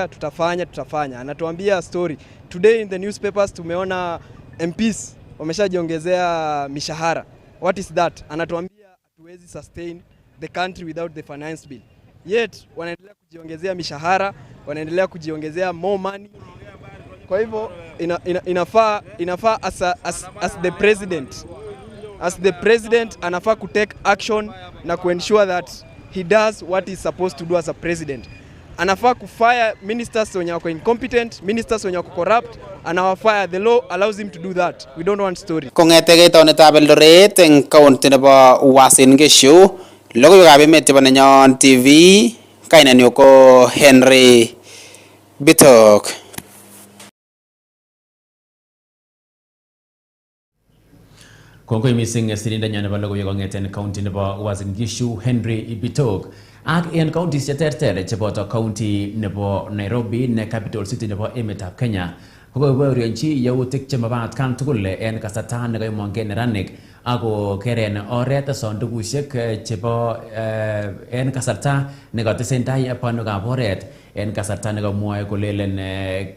tutafanya. Anatuambia story. Today in the newspapers tumeona MPs wameshajiongezea mishahara. What is that? Anatuambia hatuwezi sustain the country without the finance bill. Yet wanaendelea kujiongezea mishahara, wanaendelea kujiongezea more money. Kwa hivyo inafaa as the president anafaa ku take action na ku ensure that he does what he's supposed to do as a president. Anafaa kufire ministers wenye wako incompetent, ministers wenye wako corrupt, anawafire. The law allows him to do that. We don't want story. Kong'ete taunetab Eldoret eng county nebo Uasin Gishu, logoiwekab emet chebo Nenyon TV, kainenyu ko Henry Bitok. Kongoi missing sirindenyo nebo logoiwek kong'eten county nebo Uasin Gishu, Henry Bitok. Ak en counties cheterter cheboto county nebo Nairobi ne capital city nebo emetab Kenya kokoborionchi yautik chemabat kan tugul en kasarta nekaimongei neranik ako keren oret sandukushek chebo en kasarta nekatesentai panwekab oret en kasarta nekamwoe kolelen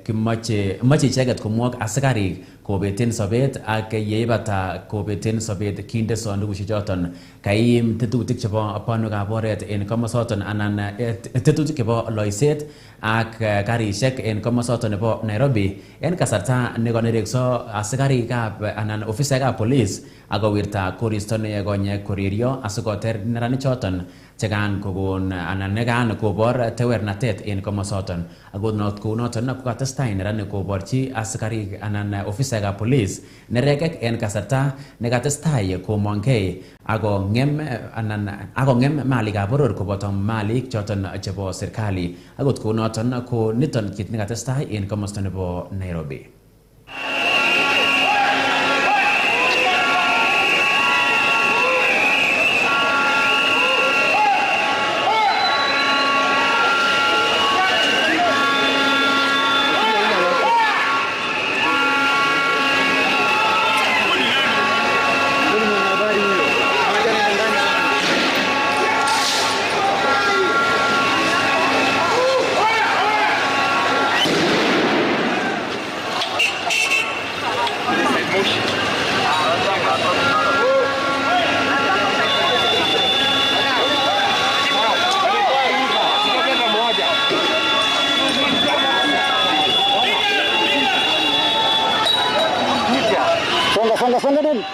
kimache icheket komwok asikarik kobeten sobet ak yeibata kobeten sobet kinde sandukushek choton kaim tetutik chebo panwekab oret en komosoton anan tetutik chebo loiset ak karishek en komosoton nebo Nairobi en kasarta nekonerekso asikarikab anan ofisaekab police akowirta koristo nekonye koririo asikoter neranik choton chekan kokon anan nekan kobor tewernatet en komosoton ako not kounoton kokatestai neranik koborchi asikarik anan ofisaekab police nerekek en kasarta nekatestai komongei akong'em malikab boror koboto malik choton chebo serikali akot kounoton ko niton kit nekatestai en komosto nebo Nairobi.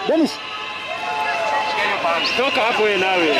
Dennis. Toka hapo wewe nawe.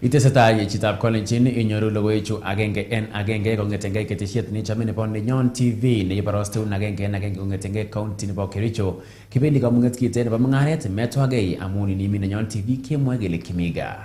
Itesetai chitab kolenjin inyoru logoiwechu agenge en agenge kong'etengei ketesiet nechome nebo Nenyon TV neiborosteun agenge en agenge kong'etengei county nebo Kericho. Kibendi kamung'et kiten nebo mung'aret metwagei amun inimi Nenyon TV kemwoe kele kimiga.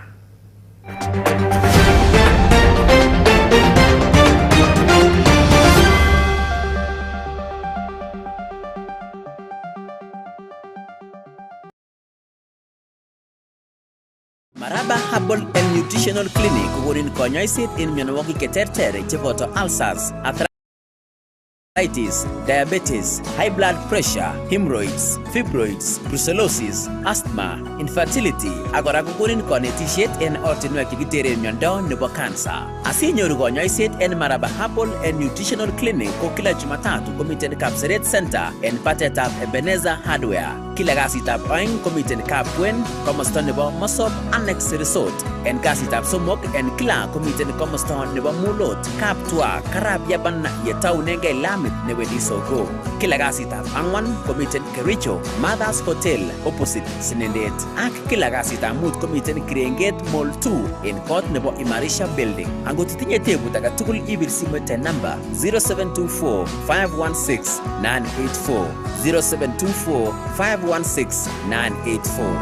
Maraba Herbal and Nutritional Clinic kokonin konyoiset en mionwogik cheterter cheboto ulcers, arthritis, diabetes, high blood pressure, hemorrhoids, fibroids, brucellosis, asthma, infertility, ak kora kokonin konetisiet en ortinwek chekiteren miondo nebo cancer. Asinyoru konyoiset en Maraba Herbal and Nutritional Clinic ko kila Jumatatu komiten Kapseret Center en patetab Ebenezer Hardware. Kila kasitab oeng komiten Kapwen komosto nebo Mosop Annex Resort. En kasitab somok en kila komiten komosto nebo Mulot, Kaptua, Karab Yaban yetaunengei lamit newendi Soko. Kila kasitab angwan komiten Kericho, Mother's Hotel opposite Sinendet. Ak kila kasitab mut komiten Kirenget Mall 2 en kot nebo Imarisha Building. Angot itinye tebut age tugul ibir simoit en namba 0724 516 984 0724 516 984.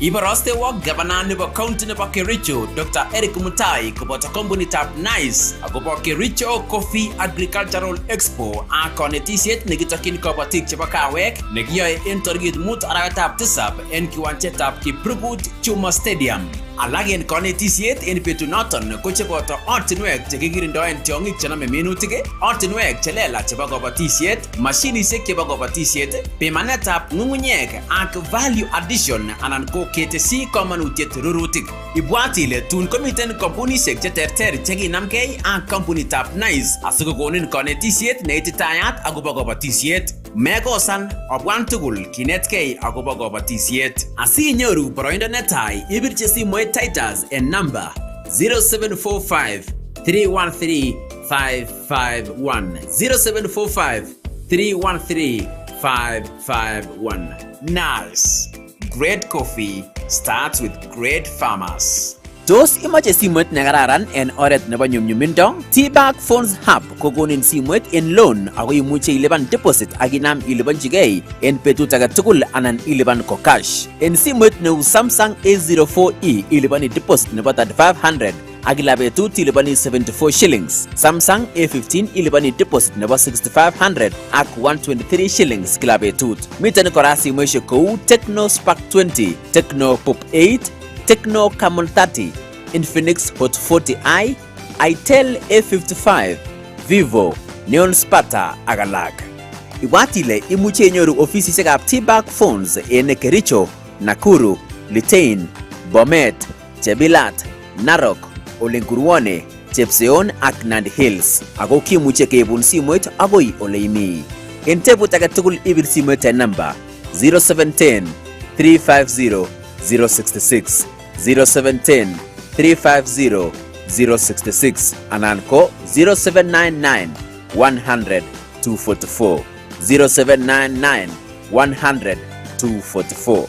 Ibarostewok gavana nebo county nebo Kericho Dr. Erick Mutai koboto kompunitab Nice akobo Kericho Coffee Agricultural Expo ak konetisiet nekitokyin kobotik chebo kawek nekiyoe en tarikit 5 arawetab 7 en kiwanjetab Kiprugut Chuma Stadium. Alak en konetisiet en betunoton ko cheboto ortinwek chekikirindoen tiong'ik chenome minutik, ortinwek chelelach chebo kobotisiet, mashinisiek chebo kobotisiet, pimanetab ng'ung'unyek ak value addition anan ko ketesi komonutiet rurutik. Ibwat ile tun komiten kampunisiek cheterter chekinamgei ak kampunitab Nice asikokonin konetisiet neititayat akobo kobotisiet. Mekosan obwan tugul kinetkei akobo kobotisiet. Asinyoru boroindo netai ibirchi simoit Titus en number 0745 313 551 0745 313 551. Nice. Great coffee starts with great farmers. Tos imache simoit nekararan en oret nebo nyumnyumindo? T-Bag Phones Hub kokonin simoit en loan ako imuche ilipan deposit ak inam ilipanchigei en betut age tugul anan ilipan ko cash. En simoit neu Samsung A04e ilipani deposit nebo 3500 ak ila betut ilipani 74 shillings. Samsung A15 ilipani deposit nebo 6500 ak 123 shillings kila betut. Miten kora simoishek kou Tecno Spark 20, Tecno Pop 8, Tecno Camon 30, Infinix Hot 40i, Itel A55, Vivo, Neon Sparta ak alak. Ibwat ile imuche inyoru ofisisiekab T-Bag Phones en Kericho, Nakuru, Litein, Bomet, Chebilat, Narok, Olenkurwone, Chepseon ak Nandi Hills. Ako kimuche keibun simoit agoi ole imi. En tebut age tugul ibir simoit en namba 0710 350 066 0710 350 066 anan ko 0799 100 244 0799 100 244.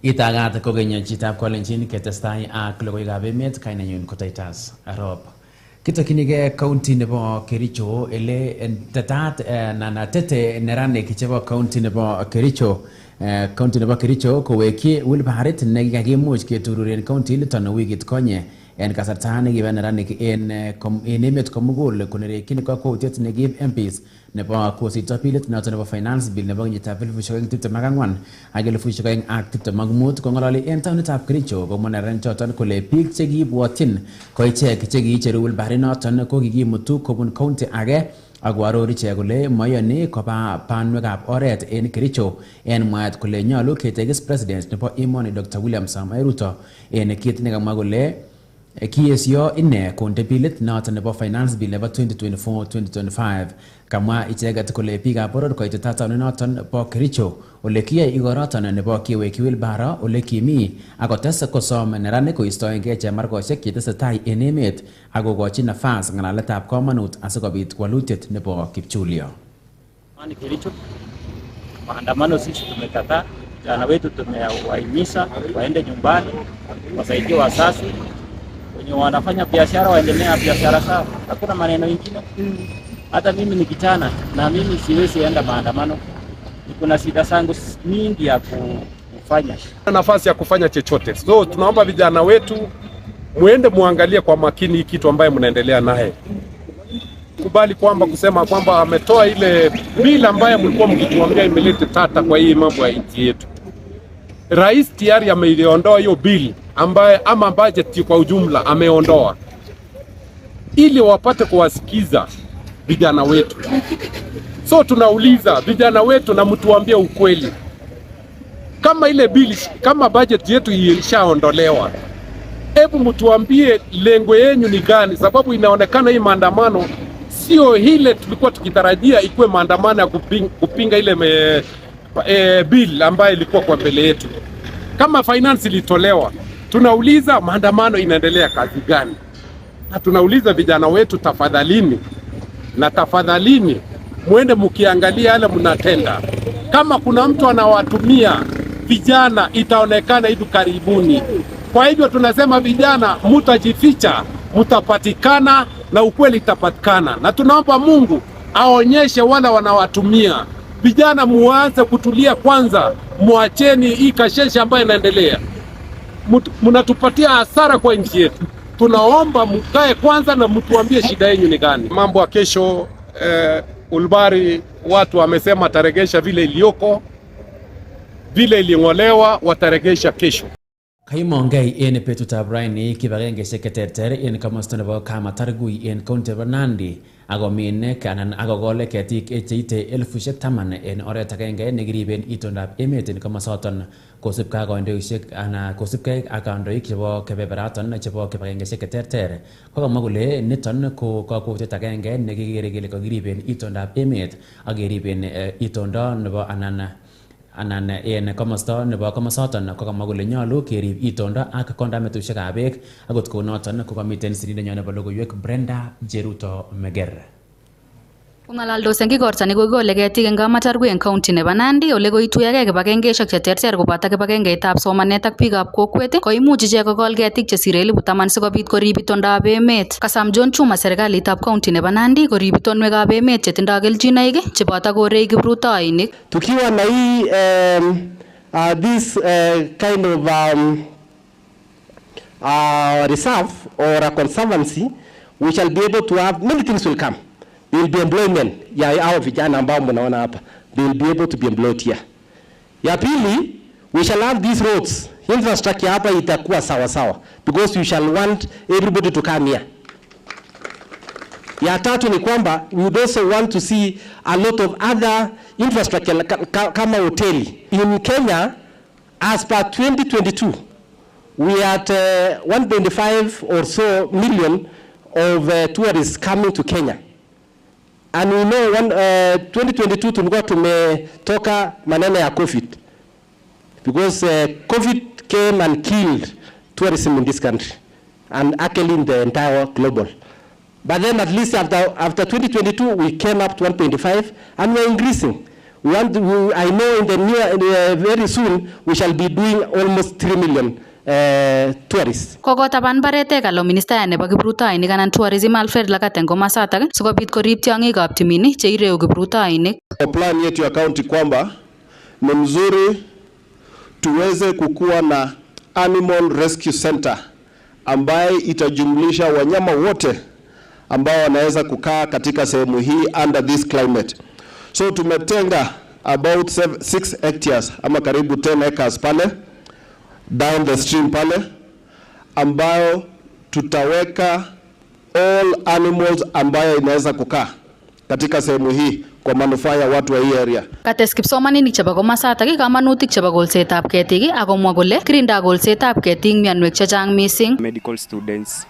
Itagat kokenya chitab kolenjin ketestai ak logoiwekab emet kainenyin ko Titus Arop. Kitokyinige county nebo Kericho ele tetat nanatete neranik chebo county nebo Kericho. County nebo Kericho kowekyi wilbaharit nekikakimuch ketururen county niton wikit konye en kasarta nekiba neranik en emet komugul konerekyin kakwautiet nekiib MPs nebo kosirto bilit noton nebo finance bill nebo kenyitab 2024 ak 2025 kong'ololi en taonitab Kericho komwa neranik choton kole biik chekiibwotyin ko ichek chekiicheru wilbarit noton ko kikimutu kobun county age ak waror ichek kole moyoni koba banwekab oret en Kericho en mwaet kole nyolu ketegis president nebo emoni Dr. William Samoei Ruto en kit nekamwa kole kiesio ine konde bilit noton nebo finance bill nebo 2024-2025 kamwa icheget kole biikab boror koitita taonit noton bo Kericho ole kiyai igoroton nebo kewekyi wilbaro ole kimi akotes kosom neranik koistoengei chemarkoshek chetesetai en emet ak kokochi nafas ng'alaletab komonut asikobit walutiet nebo kipchulio. Kericho maandamano sisi tumekataa, vijana wetu tumewahimiza waende nyumbani, wasaidie wazazi wenye wanafanya biashara waendelea biashara zao, hakuna maneno mengine. Hata mimi ni kijana na mimi siwezi enda maandamano, kuna shida zangu mingi ya kufanya, nafasi ya kufanya chochote. So tunaomba vijana wetu muende muangalie kwa makini kitu ambaye mnaendelea naye. Kubali kwamba kusema kwamba ametoa ile bill ambaye mlikuwa mkituambia imeleta tata kwa hii mambo ya nchi yetu. Rais tayari ameiondoa hiyo bill ambaye ama budget kwa ujumla ameondoa, ili wapate kuwasikiza vijana wetu. So tunauliza vijana wetu na mtuambie ukweli, kama ile bill, kama budget yetu ilishaondolewa, hebu mtuambie lengo yenu ni gani, sababu inaonekana hii maandamano sio ile tulikuwa tukitarajia ikuwe maandamano ya kupinga ile bill ambayo ilikuwa kwa mbele yetu. Kama finance ilitolewa, tunauliza maandamano inaendelea kazi gani? Na tunauliza vijana wetu, tafadhalini muende mkiangalia yale mnatenda. Kama kuna mtu anawatumia vijana, itaonekana hivi karibuni. Kwa hivyo tunasema vijana, mtajificha, mtapatikana na ukweli itapatikana. Na tunaomba Mungu aonyeshe wala wanawatumia vijana, muanze kutulia kwanza, muacheni hii kashesha ambayo inaendelea. Mnatupatia hasara kwa nchi yetu. Tunaomba mkae kwanza na mtuambie shida yenu ni gani. Mambo ya kesho, Ulbari watu wamesema taregesha vile iliyoko, vile iling'olewa wataregesha kesho. Kaimongei en betutab raini kibagengeshek cheterter en komosta nebo Kamatargui en county nebo Nandi akomin anan akokole ketik cheite 10,000 en oret agenge nekiriben itondab emet en komosoton kosibgei ak kandoishek anan kosibgei ak kandoik chebo kebeberaton chebo kibagengeshek cheterter. Kokamwa kole niton ko kakwautiet agenge nekikere kele kakiriben itondab emet ak keriben itondo nebo anan en komosta nebo komosoton kokamwa kole nyolu kerib itondo ak kondametushekab beek akot kounoton kokamiten sirindenyon nebo logoiwek Brenda Jeruto Meger. Ung'alaldos eng igorta nekokikole ketik eng Kamatargui eng county nebo Nandi ole koituyogei kibagengeshek cheterter koboto kibagengeitab somanet ak biikab kokwet koimuch ichek kokol ketik chesire 10,000 sikobit korib itondab emet. Kasam John Chuma serikalitab county nebo Nandi korib itonwekab emet chetindoi keljinoik cheboto korei kiprutoinik. Tukiwa na hii this kind of reserve or a conservancy, we shall be able to have many things will come. There will be employment ya hao vijana ambao mnaona hapa. They will be able to be employed here. Ya pili, we shall have these roads. Infrastructure hapa itakuwa sawa sawa because we shall want everybody to come here. Ya tatu ni kwamba we would also want to see a lot of other infrastructure kama hoteli. In Kenya, as per 2022, we are at 1.5 or so million of tourists coming to Kenya. And we know 2022 tulikuwa tumetoka maneno ya COVID because COVID came and killed tourism in this country and actually in the entire global. But then at least after 2022 we came up to 1.5 and we're increasing. I know in the very soon we shall be doing almost 3 million tourists. Kokotaban baretek alo minister nebo kiprutoinik anan tourism Alfred Lagat eng komasatak sikobit korib tiongikab timini cheireu kiprutoinik. Plan yetu ya county kwamba ni mzuri tuweze kukuwa na animal rescue center ambaye itajumlisha wanyama wote ambao wanaweza kukaa katika sehemu hii under this climate. So tumetenga about 6 hectares ama karibu 10 acres pale down the stream pale, ambayo tutaweka all animals ambayo inaweza kukaa katika sehemu hii kwa manufaa ya watu wa hii area. Kates kipsomaninik chebo komasatak kamanutik chebo kolsetab ketik akomwa kole kirinda kolsetab ketik mianwek chechang missing. Medical students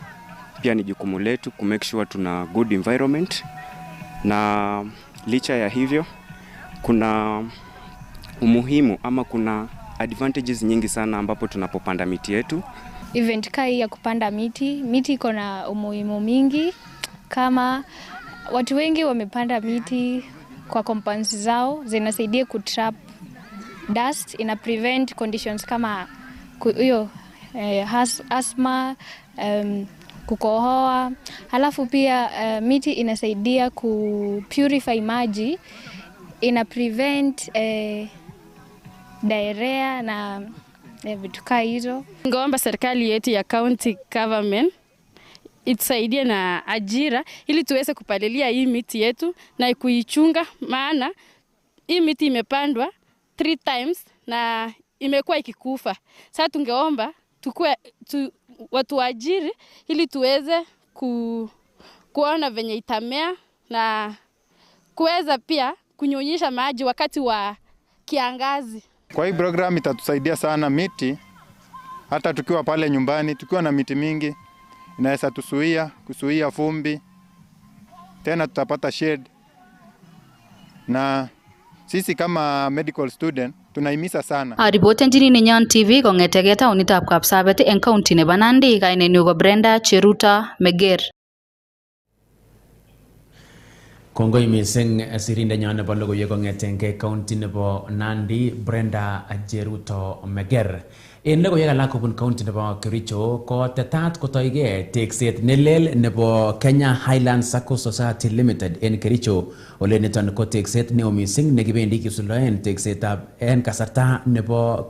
pia ni jukumu letu ku make sure tuna good environment, na licha ya hivyo kuna umuhimu ama kuna advantages nyingi sana ambapo tunapopanda miti yetu. Event kai ya kupanda miti iko na umuhimu mingi, kama watu wengi wamepanda miti kwa compounds zao, zinasaidia kutrap dust, ina prevent conditions kama hiyo asthma, kukohoa. Halafu pia miti inasaidia kupurify maji, ina prevent diarrhea na vitu kama hizo. Ngomba serikali yetu ya county government itusaidie na ajira ili tuweze kupalilia hii miti yetu na kuichunga, maana hii miti imepandwa 3 times na imekuwa ikikufa. Sasa tungeomba watu ajiri ili tuweze kuona venye itamea na kuweza pia kunyonyesha maji wakati wa kiangazi. Kwa hii program itatusaidia sana miti, hata tukiwa pale nyumbani, tukiwa na miti mingi, inaweza kusuia vumbi, tena tutapata shade. Na sisi kama medical student tunaimisa sana. Ripoten jini ni Nyon TV kong'etege taonitab Kapsabet en county nebo Nandi, kainenyu ko Brenda Cheruta Meger. Kongoi mising sirindenyon nebo logoiwek kong'etenge county nebo Nandi, Brenda Cheruta Meger. En logoiwek alak kobun county nebo Kericho ko tetat kotoige tekset nelel nebo Kenya Highlands Sacco Society Limited en Kericho. Ole niton ko tekset neo mising nekibendi kisuldaen teksetab en kasarta nebo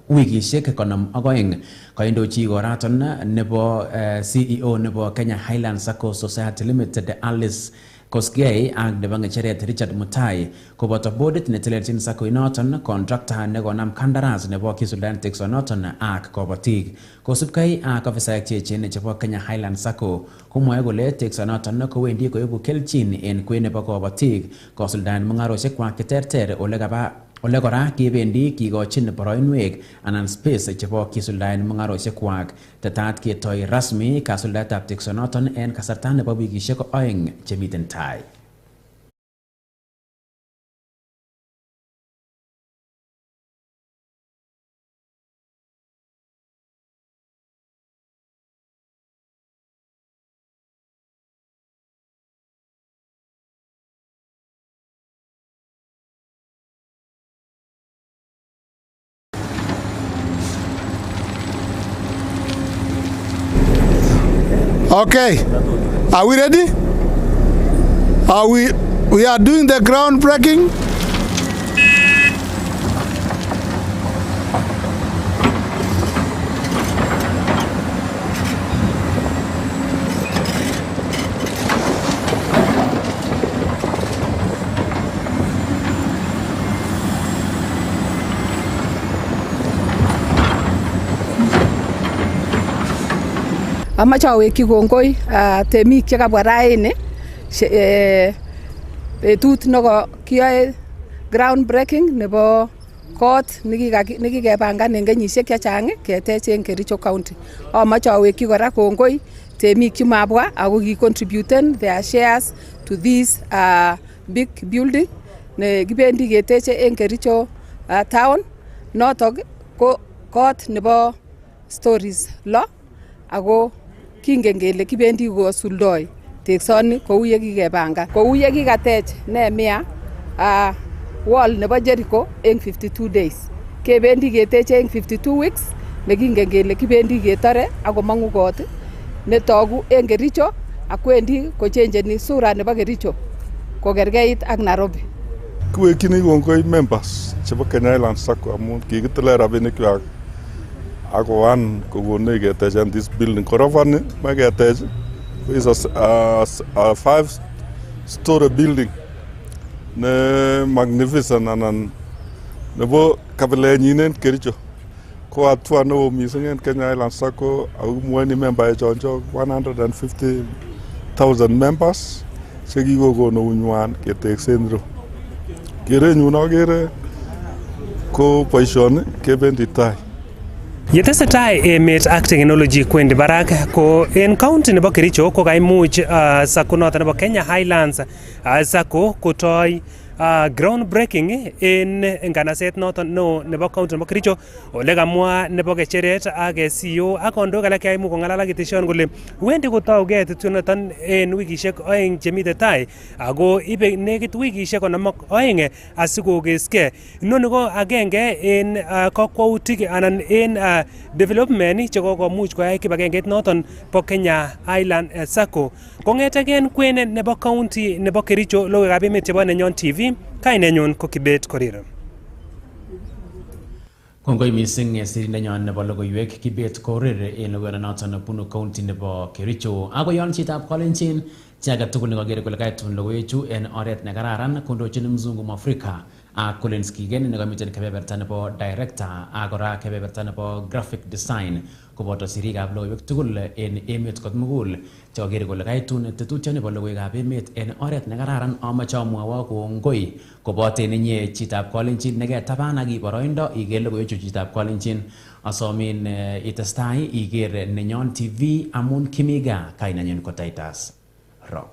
wikishek 52. Kaindochi koraton nebo CEO nebo Kenya Highlands Sacco Society Limited Alice Kosgei ak nebo ng'echeret Erick Mutai koboto bodit netelelchin sacco inoton, contractor nekonam kandaras nebo kisuldaen teksonoton ak kobotik. Kosubkei ak ofisaek cheechen chebo Kenya Highlands Sacco komwoe kole teksonoton kowendi koibu kelchin en kwen nebo kobotik kosuldaen mung'arosiekwak cheterter ole kora kebendi kikochin boroinwek anan space chebo kisuldaen mung'arosiekwak. Tetat ketoi rasmi kasuldaetab teksonoton en kasarta nebo wikishek 2 chemiten tai. Okay, are we ready? We are doing the groundbreaking. Amache awekyi kongoi temik chekabwa raini betut nekiyoe ground breaking nebo kot nekikepangan en kenyisiek chechang ketech en Kericho County. Amache awekyi kora kongoi temik chemabwa ako kicontributen their shares to this big building nekibendi keteche en Kericho town. Notok ko kot nebo stories 6 ako kingen kele kibendi kosuldoi teksoni kou ye kikepanga, kou ye kikatech Nehemia wall nebo Jericho en 52 days. Kebendi keteche en 52 weeks nekingen kele kibendi ketore akomong'u kot netogu en Kericho akwendi kochenjeni sura nebo Kericho kokerkeit ak Nairobi. Kiwekyini kongoi members chebo Kenya Highlands Sacco amun kikitile rabinikwak Akoan kokone ketech this building. Korofani maketech is a 5-story building. Ne magnificent anan nebo kabilenyinen Kericho. Ko atua no missing in Kenya Island Sacco mweni member chonjo 150,000 members. Chekiko kono unywan keteksen ro. Kerenyun agere ko boisioni kebendi tai. Yetesetai emet ak technology kwendi barak ko en county nebo Kericho ko kaimuch sacco noton nebo Kenya Highlands sacco kotoi ground breaking en nganaset noton no nebo county nebo Kericho ole kamwa nebo kecheret ak CEO ak kondok alak yaimu kongalal ak keteshon kole wendi kotauge tutunoton en wikishek 2 chemite tai ako ibe nekit wikishek 52 asikokeske. Inoni ko agenge en kakwautik anan en development chekokomuch koyai kibagengeit noton po Kenya Highland Sacco. Kongetegen kwenet nebo county nebo Kericho logoiwekab emet chebo Nenyon TV. Kainenyun ko Kibet Korir. Kongoi missing sirindenyon nebo logoiwek Kibet Korir en logoiwek noton bunu county nebo Kericho. Ako yon chitab Kalenjin chi age tugul nekokere kole kaitun logoiwechu en oret nekararan kondochin mzungu Mwafrika ak Collins Kigen nekomiten kebeberta nebo director ak kora kebeberta nebo graphic design koboto sirikab logoiwek tugul en emet kotmugul chekokere kole kaitun tetutiet nebo logoiwekab emet en oret nekararan. Amoche amwowo kongoi koboten inye chitab Kalenjin neketaban ak iboroindo iker logoiwechu chitab Kalenjin. Asomin itestai iker Nenyon TV amun kimiga. Kainenyin ko Titus Rob.